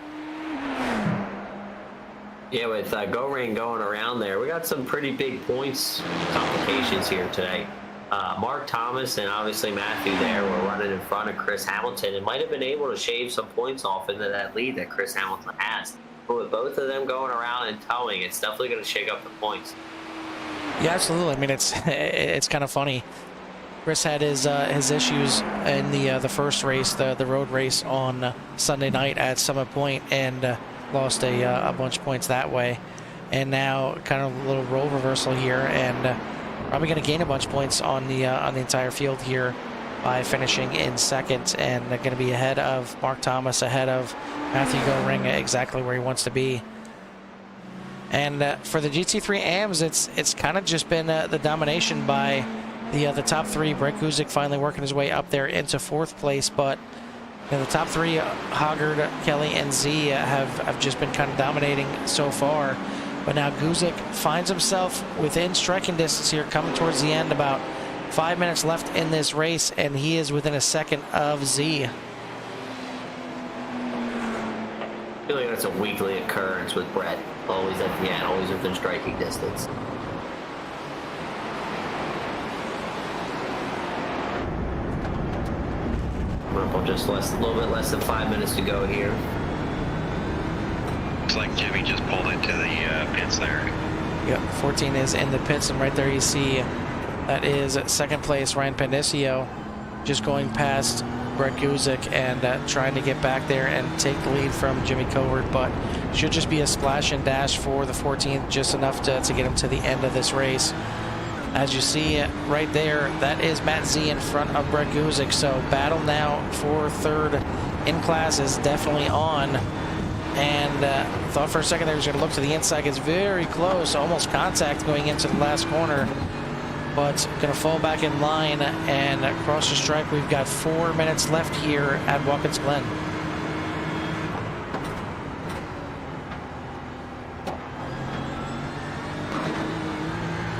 Yeah, with Goring going around there, we got some pretty big points complications here today. Mark Thomas and obviously Matthew there were running in front of Chris Hamilton and might have been able to shave some points off into that lead that Chris Hamilton has. But with both of them going around and towing, it's definitely going to shake up the points.
Yeah, absolutely. I mean, it's kind of funny. Chris had his issues in the first race, the road race on Sunday night at Summit Point, and lost a bunch of points that way. And now kind of a little role reversal here, and probably going to gain a bunch of points on the entire field here by finishing in 2nd, and going to be ahead of Mark Thomas, ahead of Matthew Goring, exactly where he wants to be. And for the GT3 AMs, it's kind of just been the domination by the top 3. Brett Guzik finally working his way up there into 4th place, but the top 3, Hoggard, Kelly, and Z have just been kind of dominating so far. But now Guzik finds himself within striking distance here, coming towards the end. About 5 minutes left in this race, and he is within a second of Z.
I feel like that's a weekly occurrence with Brett. Always at the end, always within striking distance. Just a little bit less than 5 minutes to go here.
Looks like Jimmy just pulled into the pits there.
Yep, 14 is in the pits, and right there you see that is 2nd place Ryan Pendicio, just going past Brett Guzik and trying to get back there and take the lead from Jimmy Covert, but should just be a splash and dash for the 14th, just enough to get him to the end of this race. As you see right there, that is Matt Z in front of Brett Guzik. So battle now for 3rd in class is definitely on. And thought for a second there he was going to look to the inside. Gets very close, almost contact going into the last corner. But going to fall back in line and cross the stripe. We've got 4 minutes left here at Watkins Glen.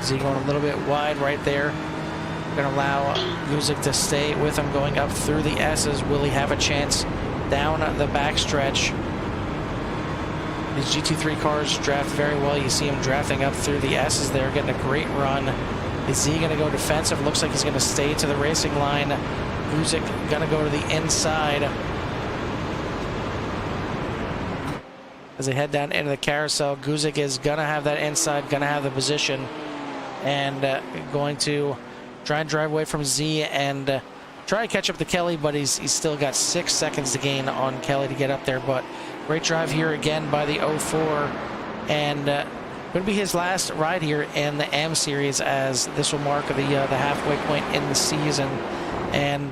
Z going a little bit wide right there. Going to allow Guzik to stay with him going up through the S's. Will he have a chance down the backstretch? These GT3 cars draft very well. You see him drafting up through the S's there, getting a great run. Is Z going to go defensive? Looks like he's going to stay to the racing line. Guzik going to go to the inside. As they head down into the carousel, Guzik is going to have that inside, going to have the position, and going to try and drive away from Z and try to catch up to Kelly, but he's still got 6 seconds to gain on Kelly to get up there. But great drive here again by the 04, and going to be his last ride here in the M Series, as this will mark the halfway point in the season, and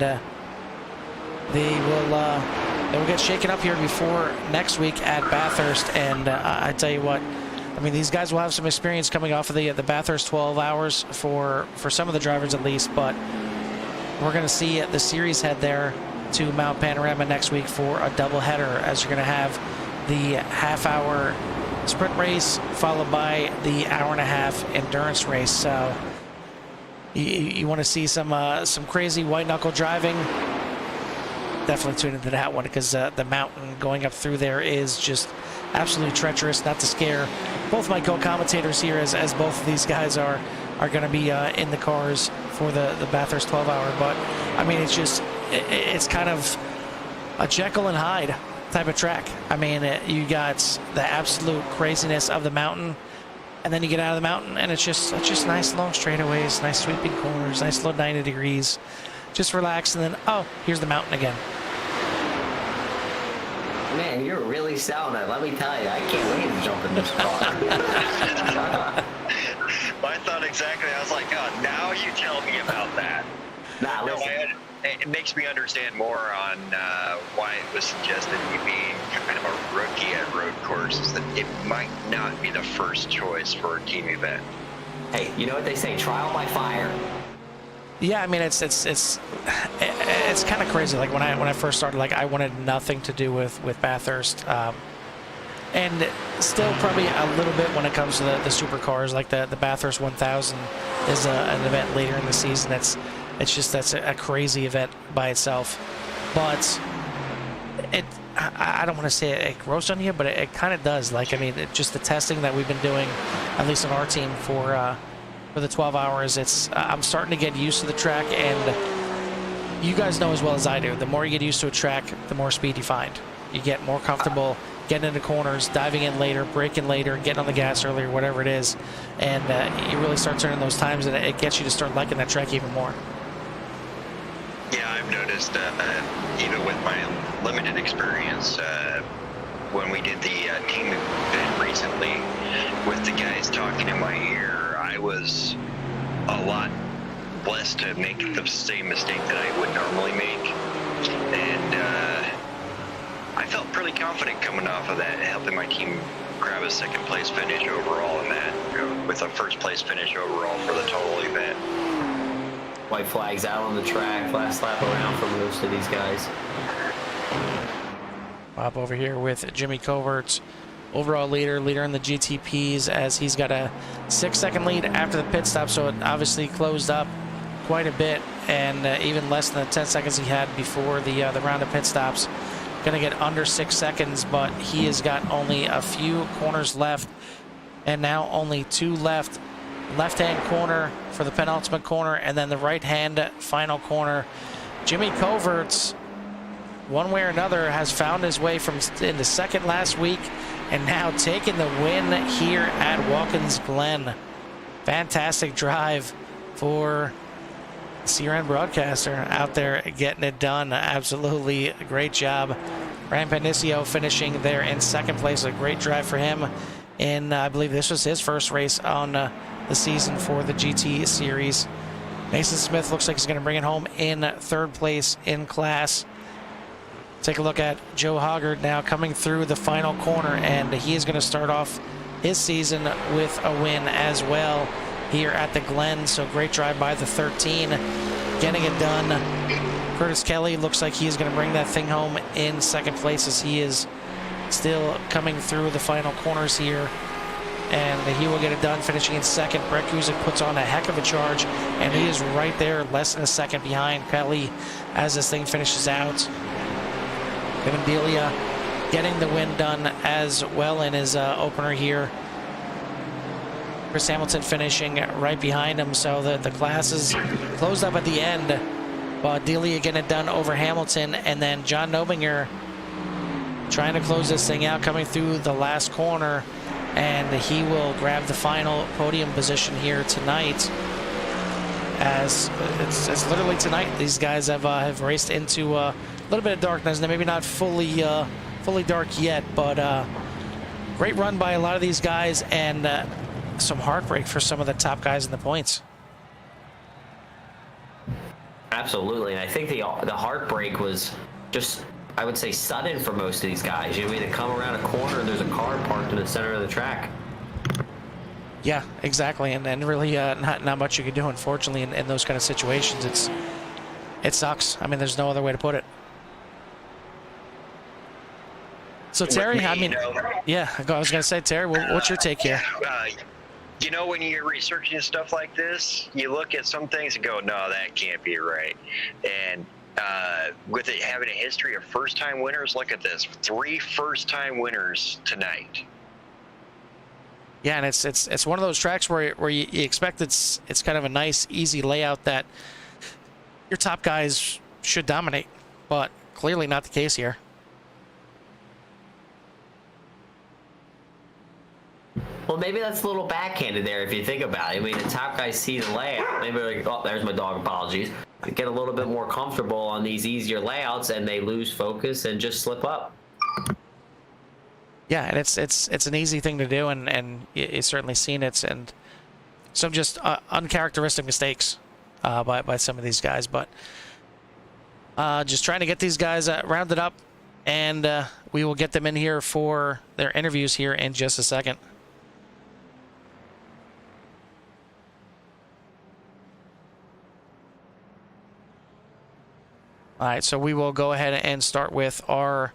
they will get shaken up here before next week at Bathurst. And I tell you what, I mean, these guys will have some experience coming off of the Bathurst 12 hours for some of the drivers at least, but we're going to see the series head there to Mount Panorama next week for a doubleheader, as you're going to have the half-hour sprint race followed by the hour-and-a-half endurance race. So you want to see some crazy white-knuckle driving, definitely tune into that one, because the mountain going up through there is just absolutely treacherous. Not to scare both my co-commentators here, as both of these guys are going to be in the cars for the Bathurst 12 hour. But I mean, it's kind of a Jekyll and Hyde type of track. I mean, you got the absolute craziness of the mountain, and then you get out of the mountain and it's just nice long straightaways, nice sweeping corners, nice low 90 degrees, just relax, and then oh, here's the mountain again.
Man, you're really selling it. Let me tell you, I can't wait to jump in this car.
I thought exactly. I was like, oh, now you tell me about that.
Nah,
No,
listen.
it makes me understand more on why it was suggested you being kind of a rookie at road courses, that it might not be the first choice for a team event.
Hey, you know what they say? Trial by fire.
Yeah, I mean, it's kind of crazy. Like when I first started, like I wanted nothing to do with Bathurst, and still probably a little bit when it comes to the supercars. Like the Bathurst 1000 is an event later in the season. That's a crazy event by itself. But I don't want to say it grows on you, but it kind of does. Like, I mean, just the testing that we've been doing, at least on our team for the 12 hours, I'm starting to get used to the track, and you guys know as well as I do, the more you get used to a track, the more speed you find. You get more comfortable getting into corners, diving in later, braking later, getting on the gas earlier, whatever it is, and you really start turning those times, and it gets you to start liking that track even more.
Yeah, I've noticed, even with my limited experience, when we did the team event recently, with the guys talking in my ear, I was a lot blessed to make the same mistake that I would normally make, and I felt pretty confident coming off of that, helping my team grab a second place finish overall in that, with a first place finish overall for the total event.
White flags out on the track, last lap around for most of these guys.
Bob over here with Jimmy Coverts, overall leader in the GTPs, as he's got a 6-second lead after the pit stop, so it obviously closed up quite a bit, and even less than the 10 seconds he had before the round of pit stops. Going to get under 6 seconds, but he has got only a few corners left, and now only 2 left. Left-hand corner for the penultimate corner, and then the right-hand final corner. Jimmy Coverts, one way or another, has found his way into second last week, and now taking the win here at Watkins Glen. Fantastic drive for CRN broadcaster out there getting it done. Absolutely a great job. Ryan Panicio finishing there in second place. A great drive for him. And I believe this was his first race on the season for the GT series. Mason Smith looks like he's going to bring it home in third place in class. Take a look at Joe Hoggard now coming through the final corner, and he is going to start off his season with a win as well here at the Glen. So great drive by the 13, getting it done. Curtis Kelly looks like he is going to bring that thing home in second place as he is still coming through the final corners here. And he will get it done, finishing in second. Brett Guzik puts on a heck of a charge, and he is right there, less than a second behind Kelly as this thing finishes out. Kevin Delia getting the win done as well in his opener here. Chris Hamilton finishing right behind him, so the class is closed up at the end. But Delia getting it done over Hamilton, and then John Nobinger trying to close this thing out, coming through the last corner, and he will grab the final podium position here tonight. As it's literally tonight, these guys have raced into a little bit of darkness. Now maybe not fully dark yet, but great run by a lot of these guys, and some heartbreak for some of the top guys in the points.
Absolutely, and I think the heartbreak was just, I would say, sudden for most of these guys. You either come around a corner and there's a car parked in the center of the track.
Yeah, exactly, and really not much you can do, unfortunately, in those kind of situations. It sucks. I mean, there's no other way to put it. So Terry, I mean, yeah, I was gonna say, Terry, what's your take here?
You know, when you're researching stuff like this, you look at some things and go, no, that can't be right. And with it having a history of first-time winners, look at this. 3 first-time winners tonight.
Yeah, and it's one of those tracks where you expect it's kind of a nice, easy layout that your top guys should dominate, but clearly not the case here.
Well, maybe that's a little backhanded there if you think about it. I mean, the top guys see the layout. Maybe they're like, oh, there's my dog, apologies. They get a little bit more comfortable on these easier layouts, and they lose focus and just slip up.
Yeah, and it's an easy thing to do, and you've certainly seen it, and some just uncharacteristic mistakes by some of these guys. But just trying to get these guys rounded up, and we will get them in here for their interviews here in just a second. All right, so we will go ahead and start with our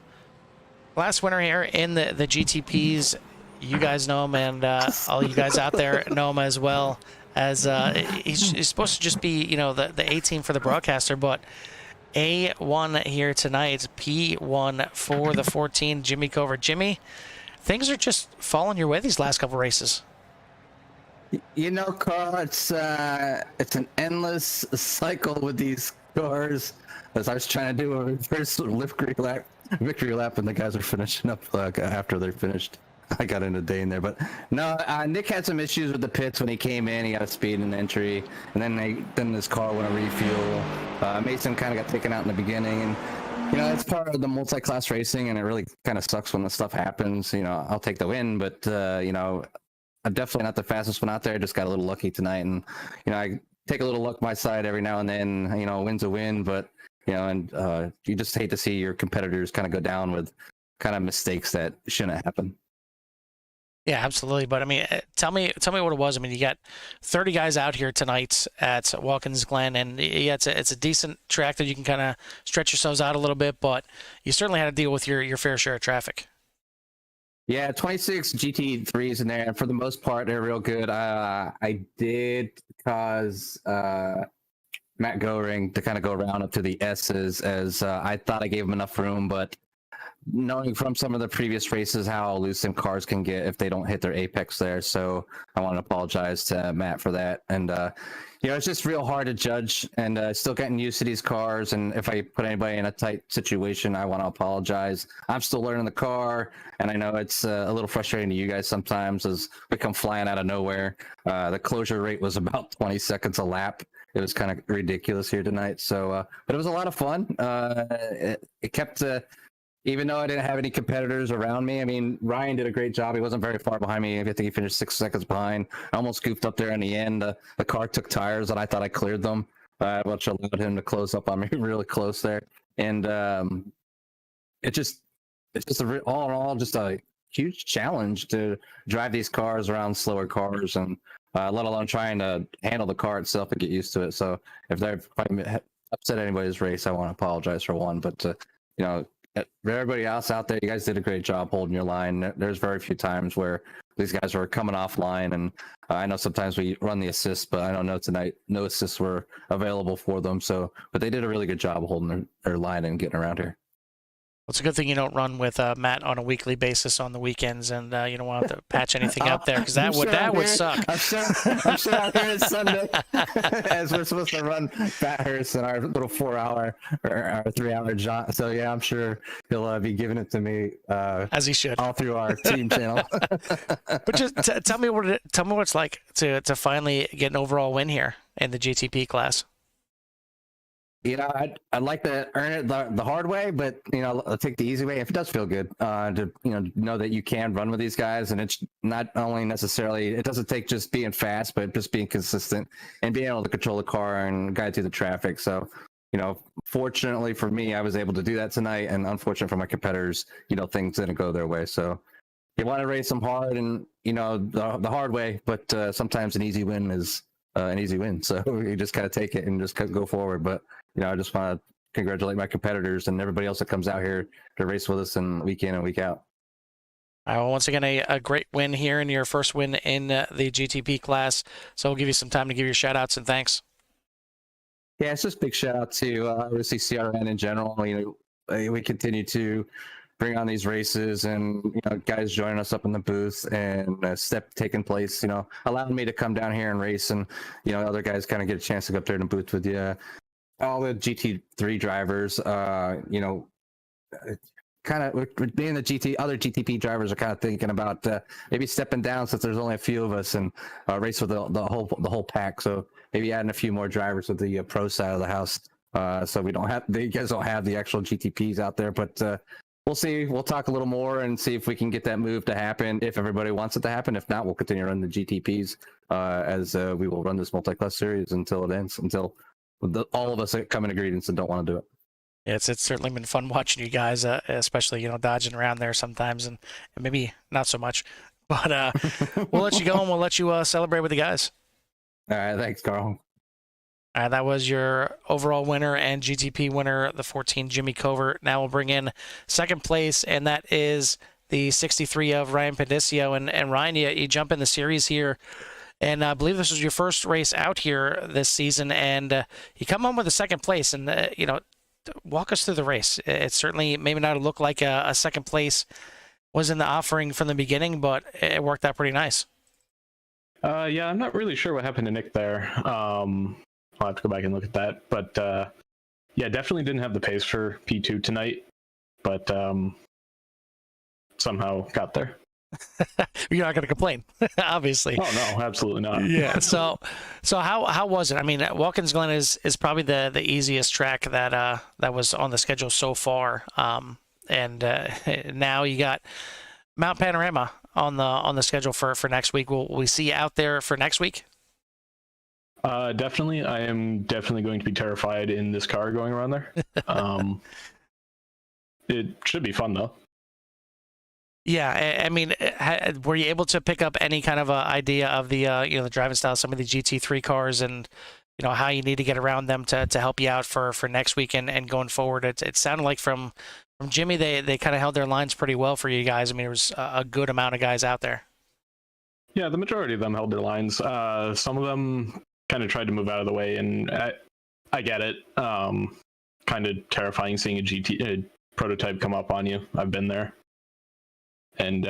last winner here in the GTPs. You guys know him, and all you guys out there know him as well. As he's supposed to just be, you know, the A team for the broadcaster, but A1 here tonight, P1 for the 14, Jimmy Cover. Jimmy, things are just falling your way these last couple races.
You know, Carl, it's an endless cycle with these cars. As I was trying to do a reverse victory lap, and the guys are finishing up after they're finished. I got in a day in there, but no. Nick had some issues with the pits when he came in. He got a speed in entry, and then his car went to refuel. Mason kind of got taken out in the beginning, and you know it's part of the multi-class racing, and it really kind of sucks when this stuff happens. You know, I'll take the win, but you know, I'm definitely not the fastest one out there. I just got a little lucky tonight, and you know, I take a little luck my side every now and then. You know, a win's a win, but you know, and you just hate to see your competitors kind of go down with kind of mistakes that shouldn't happen.
Yeah, absolutely. But I mean, tell me what it was. I mean, you got 30 guys out here tonight at Watkins Glen, and yeah, it's a decent track that you can kind of stretch yourselves out a little bit, but you certainly had to deal with your fair share of traffic.
Yeah, 26 GT3s in there, and for the most part, they're real good. I did cause Matt Goring to kind of go around up to the S's, as I thought I gave him enough room, but knowing from some of the previous races how loose some cars can get if they don't hit their apex there. So I want to apologize to Matt for that. And, you know, it's just real hard to judge, and still getting used to these cars. And if I put anybody in a tight situation, I want to apologize. I'm still learning the car, and I know it's a little frustrating to you guys sometimes as we come flying out of nowhere. The closure rate was about 20 seconds a lap. It was kind of ridiculous here tonight. So, but it was a lot of fun. It kept, even though I didn't have any competitors around me. I mean, Ryan did a great job. He wasn't very far behind me. I think he finished 6 seconds behind. I almost goofed up there in the end. The car took tires, and I thought I cleared them, which allowed him to close up on me really close there. And all in all just a huge challenge to drive these cars around slower cars, and let alone trying to handle the car itself and get used to it. So if I upset anybody's race, I want to apologize for one. But you know, for everybody else out there, you guys did a great job holding your line. There's very few times where these guys were coming offline, and I know sometimes we run the assists, but I don't know tonight no assists were available for them. So, but they did a really good job holding their line and getting around here.
Well, it's a good thing you don't run with Matt on a weekly basis on the weekends, and you don't want to patch anything up there, because that would suck.
I'm sure out here is Sunday, as we're supposed to run Bathurst in our little 4-hour or our 3-hour jaunt. So yeah, I'm sure he'll be giving it to me
As he should.
all through our team channel.
But just tell me what it's like to finally get an overall win here in the GTP class.
You know, I'd like to earn it the hard way, but you know, I'll take the easy way. If it does feel good to know that you can run with these guys, and it's not only necessarily, it doesn't take just being fast, but just being consistent and being able to control the car and guide through the traffic. So, you know, fortunately for me, I was able to do that tonight, and unfortunate for my competitors, you know, things didn't go their way. So you want to race them hard and the hard way, but sometimes an easy win is an easy win. So you just kind of take it and just go forward. But I just want to congratulate my competitors and everybody else that comes out here to race with us and week in and week out.
Well, once again, a great win here and your first win in the GTP class. So we'll give you some time to give your shout outs and thanks.
Yeah, it's just a big shout out to obviously CRN in general. We continue to bring on these races, and guys joining us up in the booth, and a step taking place, allowing me to come down here and race, and other guys kind of get a chance to go up there in the booth with you. All the GT3 drivers, kind of being the other GTP drivers are kind of thinking about maybe stepping down, since there's only a few of us, and race with the whole pack. So maybe adding a few more drivers with the pro side of the house, so you guys don't have the actual GTPs out there, but we'll see. We'll talk a little more and see if we can get that move to happen, if everybody wants it to happen. If not, we'll continue to run the GTPs as we will run this multi-class series until it ends, until all of us come in agreement and don't want to do it.
It's certainly been fun watching you guys, especially dodging around there sometimes, and maybe not so much. But we'll let you go, and we'll let you celebrate with the guys.
All right, thanks, Carl.
That was your overall winner and GTP winner, the 14 Jimmy Covert. Now we'll bring in second place, and that is the 63 of Ryan Pendicio. And Ryan, you jump in the series here, and I believe this was your first race out here this season, and you come home with a second place. And walk us through the race. It certainly maybe not look like a second place was in the offering from the beginning, but it worked out pretty nice.
Yeah, I'm not really sure what happened to Nick there. I'll have to go back and look at that. But yeah, definitely didn't have the pace for P2 tonight, but somehow got there.
You're not going to complain, obviously.
Oh no, absolutely not.
Yeah. So how was it? I mean, Watkins Glen is probably the easiest track that was on the schedule so far. And now you got Mount Panorama on the schedule for next week. Will we see you out there for next week?
Definitely. I am definitely going to be terrified in this car going around there. It should be fun though.
Yeah, I mean, were you able to pick up any kind of idea of the the driving style of some of the GT3 cars, and how you need to get around them to help you out for next week and going forward? It sounded like from Jimmy they kind of held their lines pretty well for you guys. I mean, there was a good amount of guys out there.
Yeah, the majority of them held their lines. Some of them kind of tried to move out of the way, and I get it. Kind of terrifying seeing a prototype come up on you. I've been there. And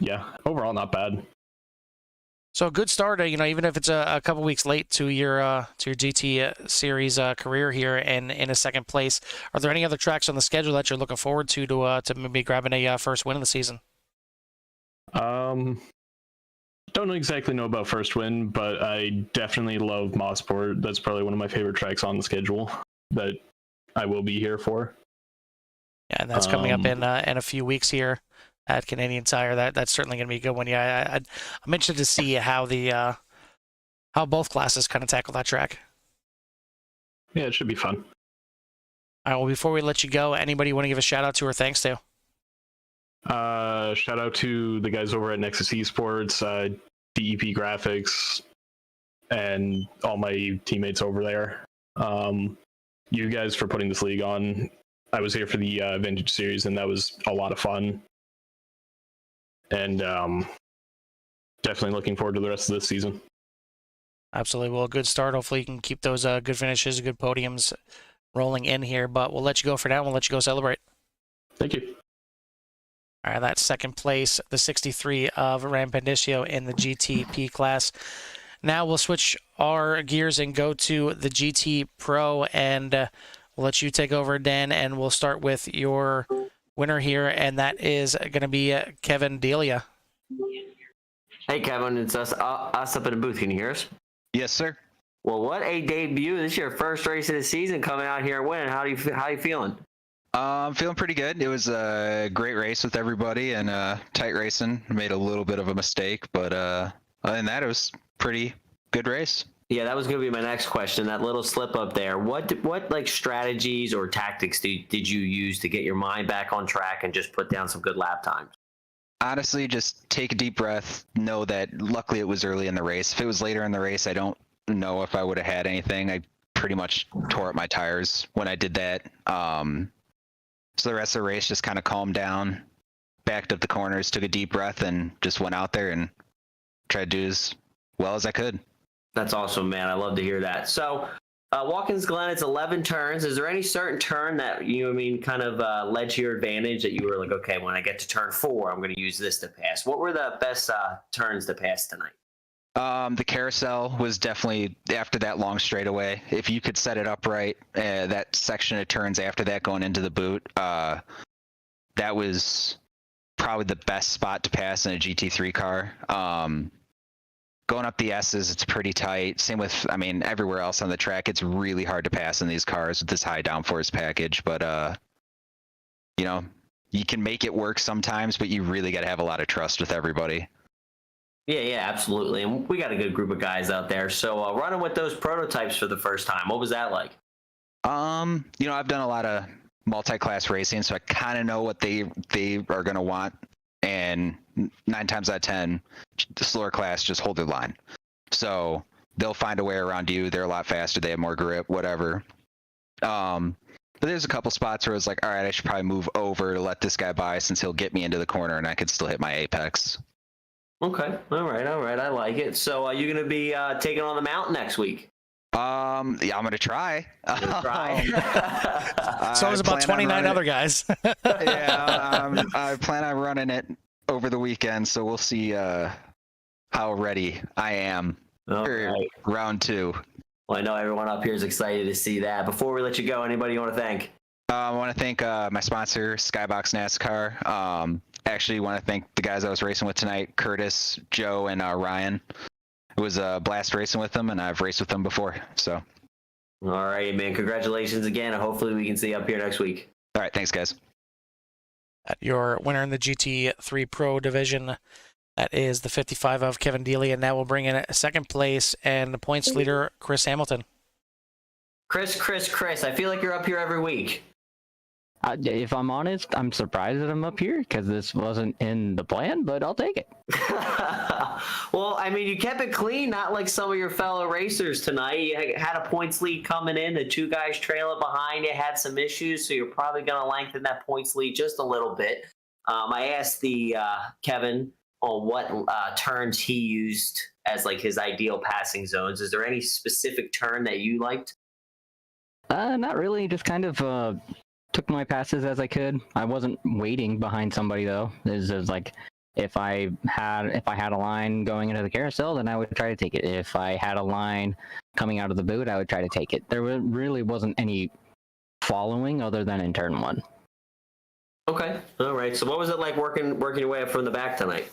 yeah, overall not bad.
So a good start, even if it's a couple weeks late to your GT series career here and in a second place. Are there any other tracks on the schedule that you're looking forward to maybe grabbing a first win of the season?
Don't exactly know about first win, but I definitely love Mossport. That's probably one of my favorite tracks on the schedule that I will be here for.
Yeah, and that's coming up in a few weeks here at Canadian Tire. That's certainly going to be a good one. Yeah, I'm interested to see how both classes kind of tackle that track.
Yeah, it should be fun.
All right, well, before we let you go, anybody you want to give a shout out to or thanks to?
Shout out to the guys over at Nexus Esports, DEP Graphics, and all my teammates over there. You guys for putting this league on. I was here for the Vintage Series, and that was a lot of fun. And definitely looking forward to the rest of this season.
Absolutely. Well, a good start. Hopefully you can keep those good finishes, good podiums rolling in here. But we'll let you go for now. We'll let you go celebrate.
Thank you.
All right, that's second place, the 63 of Rampendicio in the GTP class. Now we'll switch our gears and go to the GT Pro, and we'll let you take over, Dan, and we'll start with your winner here, and that is going to be Kevin Delia.
Hey, Kevin, it's us up in the booth. Can you hear us?
Yes, sir.
Well, what a debut! This is your first race of the season, coming out here and winning. How you feeling?
I'm feeling pretty good. It was a great race with everybody and tight racing. Made a little bit of a mistake, but other than that, it was pretty good race.
Yeah, that was going to be my next question. That little slip up there. What like strategies or tactics did you use to get your mind back on track and just put down some good lap times?
Honestly, just take a deep breath. Know that luckily it was early in the race. If it was later in the race, I don't know if I would have had anything. I pretty much tore up my tires when I did that. So the rest of the race just kind of calmed down, backed up the corners, took a deep breath, and just went out there and tried to do as well as I could.
That's awesome, man. I love to hear that. So, Watkins Glen, it's 11 turns. Is there any certain turn that kind of led to your advantage that you were like, okay, when I get to turn 4, I'm going to use this to pass? What were the best turns to pass tonight?
The carousel was definitely after that long straightaway. If you could set it up right, that section of turns after that going into the boot, that was probably the best spot to pass in a GT3 car. Going up the S's, it's pretty tight. Same with, everywhere else on the track, it's really hard to pass in these cars with this high downforce package. But, you can make it work sometimes, but you really got to have a lot of trust with everybody.
Yeah, absolutely. And we got a good group of guys out there. So running with those prototypes for the first time, what was that like?
I've done a lot of multi-class racing, so I kind of know what they are going to want. And 9 times out of 10, the slower class just hold their line. So they'll find a way around you. They're a lot faster. They have more grip, whatever. But there's a couple spots where it's like, all right, I should probably move over to let this guy by since he'll get me into the corner and I could still hit my apex.
Okay. All right. I like it. So are you going to be taking on the mountain next week?
Yeah, I'm going to try.
So there's about 29 other guys.
Yeah, I plan on running it over the weekend, so we'll see how ready I am for round 2.
Well, I know everyone up here is excited to see that. Before we let you go, anybody you want to thank?
I want to thank my sponsor, Skybox NASCAR. Actually, want to thank the guys I was racing with tonight, Curtis, Joe, and Ryan. It was a blast racing with them, and I've raced with them before. So,
all right, man. Congratulations again, and hopefully we can see you up here next week.
All right, thanks, guys.
Your winner in the GT3 Pro division, that is the 55 of Kevin Delia, and now we'll bring in a second place and the points leader, Chris Hamilton.
Chris, I feel like you're up here every week.
If I'm honest, I'm surprised that I'm up here because this wasn't in the plan, but I'll take it.
Well, you kept it clean, not like some of your fellow racers tonight. You had a points lead coming in, the 2 guys trailing behind you had some issues, so you're probably going to lengthen that points lead just a little bit. I asked Kevin on what turns he used as like his ideal passing zones. Is there any specific turn that you liked?
Not really, just kind of took my passes as I could. I wasn't waiting behind somebody though. This is like if I had a line going into the carousel, then I would try to take it. If I had a line coming out of the boot, I would try to take it. There really wasn't any following other than in turn 1.
Okay, all right. So what was it like working your way up from the back tonight?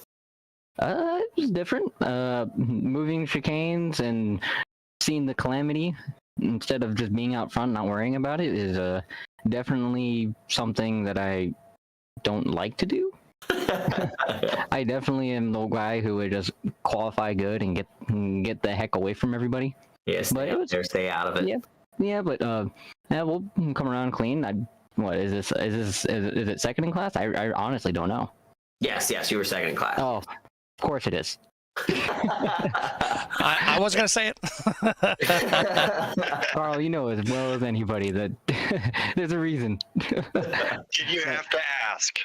It was different. Moving chicanes and seeing the calamity instead of just being out front, not worrying about it, is definitely something that I don't like to do. I definitely am the guy who would just qualify good and get the heck away from everybody.
Yes,
but it was,
stay out of it.
Yeah, but Yeah, we'll come around clean. What is this? Is it second in class? I honestly don't know.
Yes, you were second in class.
Oh, of course it is.
I was going to say it.
Carl, you know as well as anybody that there's a reason.
Did you have to ask?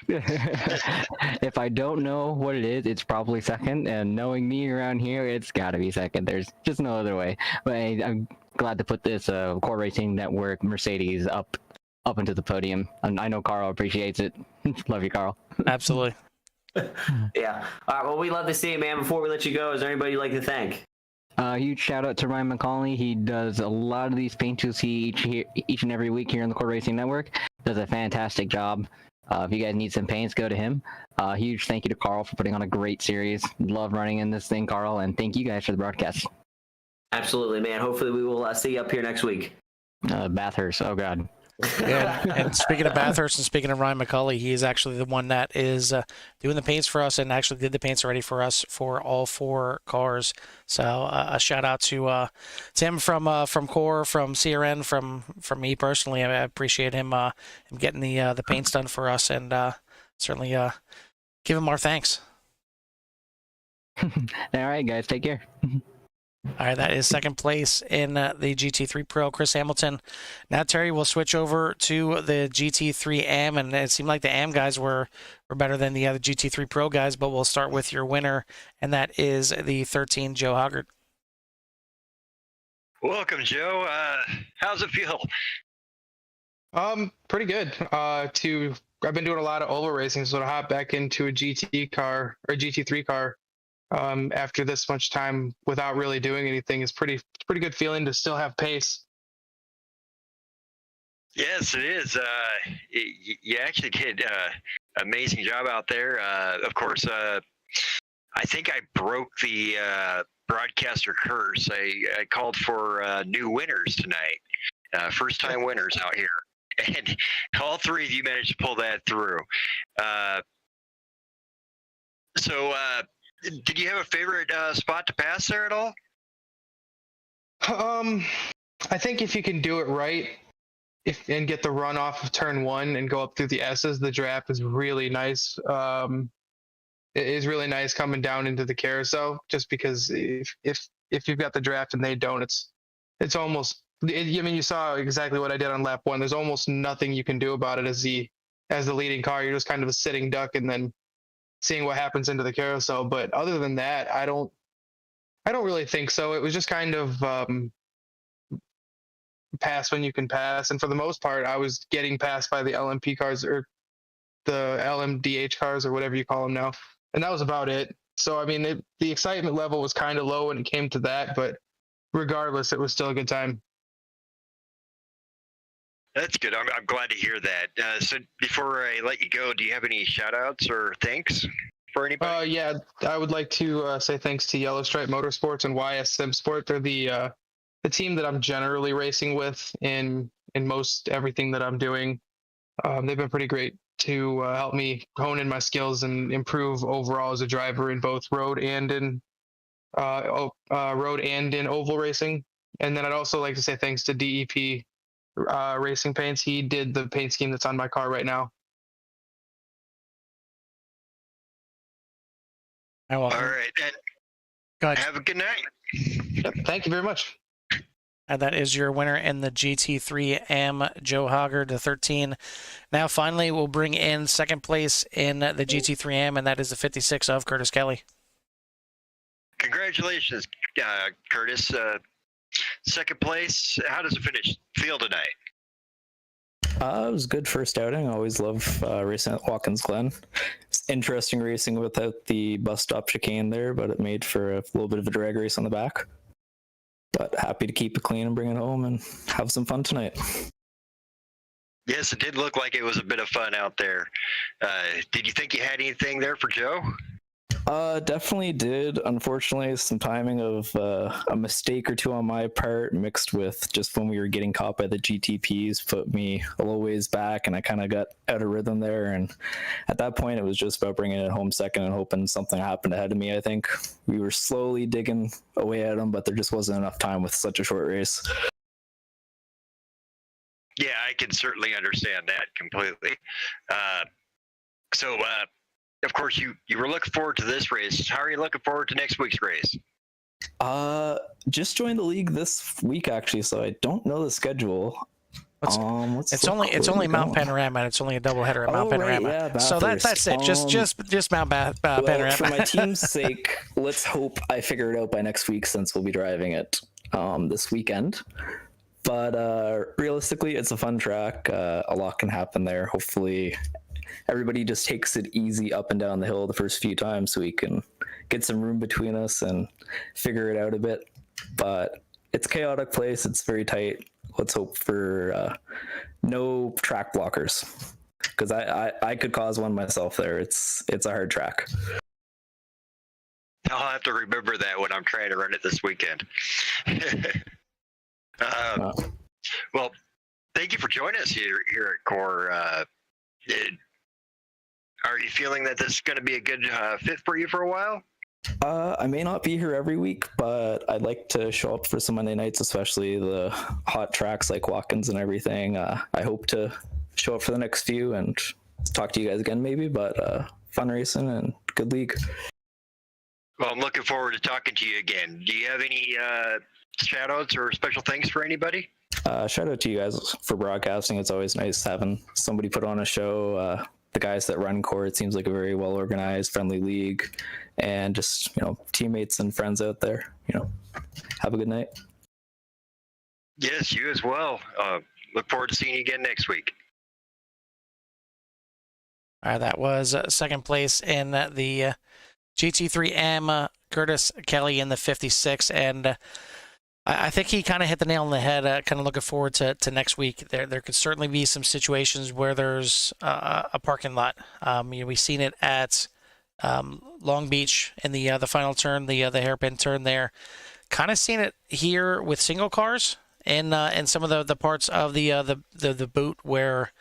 If I don't know what it is, it's probably second. And knowing me around here, it's got to be second. There's just no other way. But I'm glad to put this Core Racing Network Mercedes up into the podium. And I know Carl appreciates it. Love you, Carl.
Absolutely.
Yeah. All right. Well, we love to see you, man. Before we let you go, is there anybody you'd like to thank?
Huge shout out to Ryan McCauley. He does a lot of these paints you'll see each and every week here on the Core Racing Network. Does a fantastic job. If you guys need some paints, go to him. Huge thank you to Carl for putting on a great series. Love running in this thing, Carl, and thank you guys for the broadcast.
Absolutely, man. Hopefully we will see you up here next week.
Bathurst, oh god.
Yeah, and speaking of Bathurst and speaking of Ryan McCauley, he is actually the one that is doing the paints for us and actually did the paints already for us for all 4 cars. So a shout out to Tim from Core, from CRN, from me personally. I appreciate him getting the paints done for us, and certainly give him our thanks.
All right, guys, take care.
All right, that is second place in the GT3 Pro, Chris Hamilton. Now, Terry, we'll switch over to the GT3 AM, and it seemed like the AM guys were better than the other GT3 Pro guys, but we'll start with your winner, and that is the 13, Joe Hoggard.
Welcome, Joe. How's it feel?
Pretty good. I've been doing a lot of oval racing, so to hop back into a GT car or a GT3 car after this much time without really doing anything is pretty good feeling to still have pace.
Yes, it is. You actually did an amazing job out there. Of course, I think I broke the broadcaster curse. I called for new winners tonight, first-time winners out here. And all 3 of you managed to pull that through. So did you have a favorite spot to pass there at all?
I think if you can do it right, and get the run off of turn 1 and go up through the S's, the draft is really nice. It is really nice coming down into the carousel, just because if you've got the draft and they don't, it's almost. I mean, you saw exactly what I did on lap 1. There's almost nothing you can do about it as the leading car. You're just kind of a sitting duck, and then seeing what happens into the carousel. But other than that, I don't really think so. It was just kind of pass when you can pass, and for the most part, I was getting passed by the LMP cars or the LMDH cars or whatever you call them now, and that was about it. So I mean, the excitement level was kind of low when it came to that, but regardless, it was still a good time.
That's good. I'm glad to hear that. So before I let you go, do you have any shout-outs or thanks for anybody?
Yeah, I would like to say thanks to Yellow Stripe Motorsports and YS Sim Sport. They're the team that I'm generally racing with in most everything that I'm doing. They've been pretty great to help me hone in my skills and improve overall as a driver in both road and in oval racing. And then I'd also like to say thanks to DEP Racing Paints. He did the paint scheme that's on my car right now.
All right.
Go ahead.
Have a good night.
Yep, thank you very much.
And that is your winner in the GT3 AM, Joe Hoggard, the 13. Now, finally, we'll bring in second place in the GT3 AM, and that is the 56 of Curtis Kelly.
Congratulations, Curtis. Second place. How does it feel tonight?
It was a good first outing. I always love racing at Watkins Glen. It's interesting racing without the bus stop chicane there, but it made for a little bit of a drag race on the back. But happy to keep it clean and bring it home and have some fun tonight.
Yes, it did look like it was a bit of fun out there. Did you think you had anything there for Joe?
Definitely did. Unfortunately, some timing of a mistake or two on my part mixed with just when we were getting caught by the GTPs put me a little ways back, and I kind of got out of rhythm there. And at that point, it was just about bringing it home second and hoping something happened ahead of me. I think we were slowly digging away at them, but there just wasn't enough time with such a short race.
Yeah, I can certainly understand that completely. So, of course, you were looking forward to this race. How are you looking forward to next week's race?
Just joined the league this week actually, so I don't know the schedule.
It's only Mount Panorama, and it's only a doubleheader at Mount Panorama.
Right, yeah,
so that's it. Just Mount Panorama.
For my team's sake, let's hope I figure it out by next week, since we'll be driving it this weekend. But realistically, it's a fun track. A lot can happen there. Hopefully, everybody just takes it easy up and down the hill the first few times, so we can get some room between us and figure it out a bit. But it's a chaotic place. It's very tight. Let's hope for no track blockers, because I could cause one myself there. It's a hard track.
I'll have to remember that when I'm trying to run it this weekend. Well, thank you for joining us here at Core. Are you feeling that this is going to be a good fit for you for a while?
I may not be here every week, but I'd like to show up for some Monday nights, especially the hot tracks like Watkins and everything. I hope to show up for the next few and talk to you guys again maybe, but fun racing and good league.
Well, I'm looking forward to talking to you again. Do you have any shout outs or special thanks for anybody?
Shout out to you guys for broadcasting. It's always nice having somebody put on a show. The guys that run Core, it seems like a very well organized, friendly league, and just, teammates and friends out there. Have a good night.
Yes, you as well. Look forward to seeing you again next week.
All right, that was second place in the GT3M, Curtis Kelly in the 56, and I think he kind of hit the nail on the head. Kind of looking forward to next week. There could certainly be some situations where there's a parking lot. We've seen it at Long Beach in the final turn, the hairpin turn there. Kind of seen it here with single cars in some of the parts of the boot where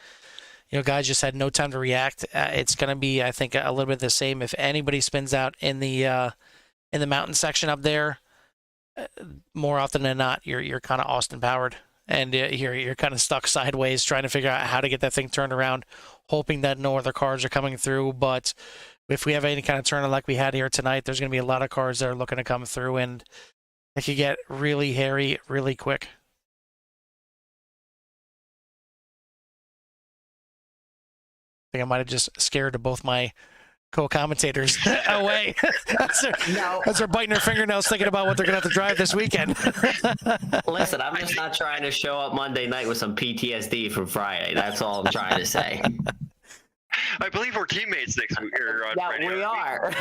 guys just had no time to react. It's going to be, I think, a little bit the same if anybody spins out in the mountain section up there. More often than not, you're kind of Austin powered, and you're kind of stuck sideways trying to figure out how to get that thing turned around, hoping that no other cars are coming through. But if we have any kind of turn like we had here tonight, there's going to be a lot of cars that are looking to come through, and it could get really hairy really quick. I think I might have just scared both my co-commentators away. As they're biting their fingernails thinking about what they're going to have to drive this weekend.
Listen, I'm just not trying to show up Monday night with some PTSD from Friday. That's all I'm trying to say.
I believe we're teammates next week.
Yeah, we are.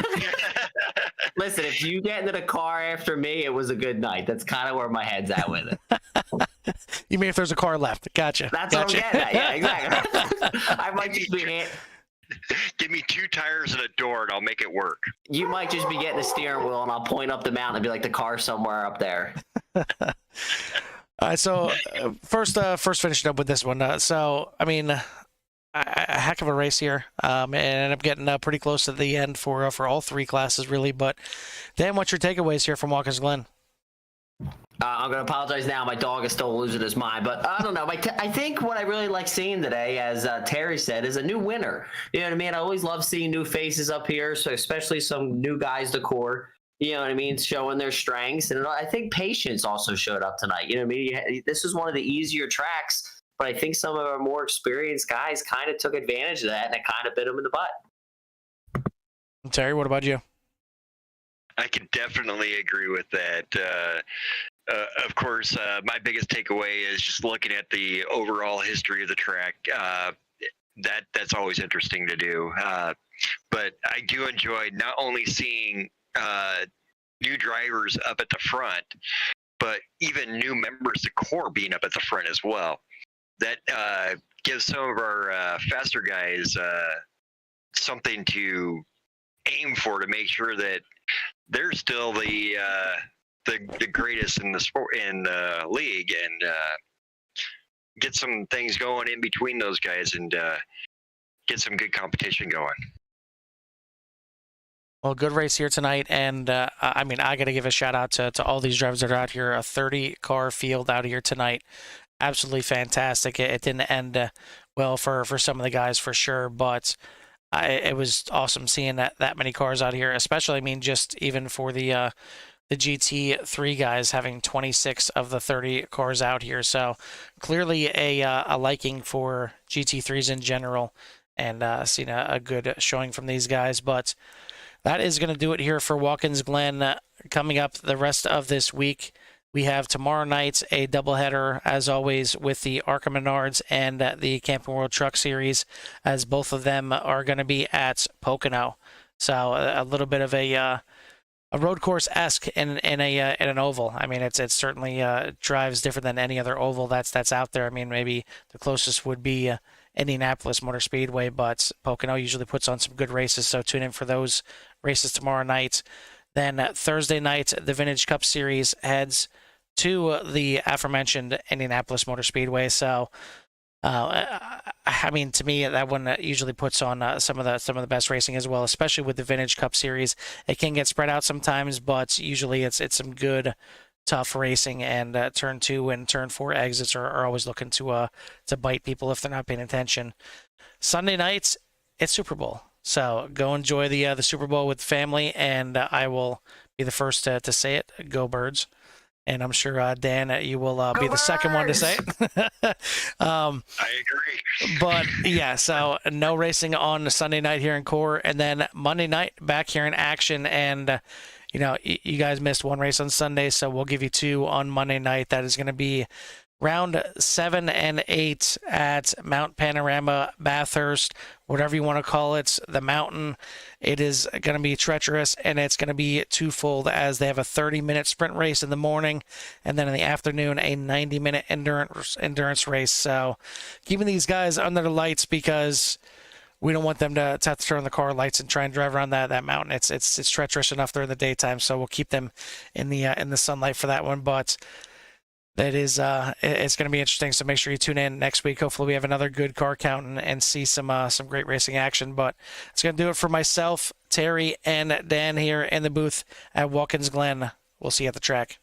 Listen, if you get into the car after me, it was a good night. That's kind of where my head's at with it.
You mean if there's a car left? Gotcha.
That's what I'm getting at. Yeah, exactly. I might just be
give me 2 tires and a door, and I'll make it work.
You might just be getting a steering wheel, and I'll point up the mountain and be like, the car's somewhere up there.
All right, so first finishing up with this one. A heck of a race here, and I'm getting pretty close to the end for all 3 classes, really. But Dan, what's your takeaways here from Watkins Glen?
I'm going to apologize now. My dog is still losing his mind. But I don't know. I think what I really like seeing today, as Terry said, is a new winner. You know what I mean? I always love seeing new faces up here, so especially some new guys to Core, you know what I mean, showing their strengths. And I think patience also showed up tonight. You know what I mean? This is one of the easier tracks, but I think some of our more experienced guys kind of took advantage of that, and it kind of bit them in the butt.
Terry, what about you?
I can definitely agree with that. Of course, my biggest takeaway is just looking at the overall history of the track. That's always interesting to do. But I do enjoy not only seeing new drivers up at the front, but even new members of Core being up at the front as well. That gives some of our faster guys something to aim for, to make sure that they're still the greatest in the sport, in the league, and get some things going in between those guys, and get some good competition going.
Well, good race here tonight, and I got to give a shout out to all these drivers that are out here. A 30-car field out here tonight absolutely fantastic. It didn't end well for some of the guys for sure, but it was awesome seeing that many cars out here, especially, I mean, just even for the GT3 guys having 26 of the 30 cars out here. So clearly a liking for GT3s in general, and seeing a good showing from these guys. But that is going to do it here for Watkins Glen. Coming up the rest of this week, we have tomorrow night a doubleheader, as always, with the ARCA Menards and the Camping World Truck Series, as both of them are going to be at Pocono. So a little bit of a road course-esque in an oval. I mean, it's certainly drives different than any other oval that's out there. I mean, maybe the closest would be Indianapolis Motor Speedway, but Pocono usually puts on some good races, so tune in for those races tomorrow night. Then Thursday night, the Vintage Cup Series heads to the aforementioned Indianapolis Motor Speedway. So, I mean, to me, that one usually puts on some of the best racing as well, especially with the Vintage Cup Series. It can get spread out sometimes, but usually it's some good, tough racing. And turn 2 and turn 4 exits are always looking to bite people if they're not paying attention. Sunday nights, it's Super Bowl. So go enjoy the Super Bowl with family, and I will be the first to say it. Go Birds. And I'm sure, Dan, you will be the second one to say it.
I agree.
But, yeah, so no racing on Sunday night here in Core. And then Monday night, back here in action. And, you know, you guys missed one race on Sunday, so we'll give you 2 on Monday night. That is going to be round 7 and 8 at Mount Panorama, Bathurst, whatever you want to call it, the mountain. It is going to be treacherous, and it's going to be twofold, as they have a 30-minute sprint race in the morning, and then in the afternoon, a 90-minute endurance race. So keeping these guys under the lights, because we don't want them to have to turn on the car lights and try and drive around that mountain. It's treacherous enough during the daytime, so we'll keep them in the sunlight for that one. But that is it's going to be interesting, so make sure you tune in next week. Hopefully we have another good car count and see some great racing action. But it's going to do it for myself, Terry, and Dan here in the booth at Watkins Glen. We'll see you at the track.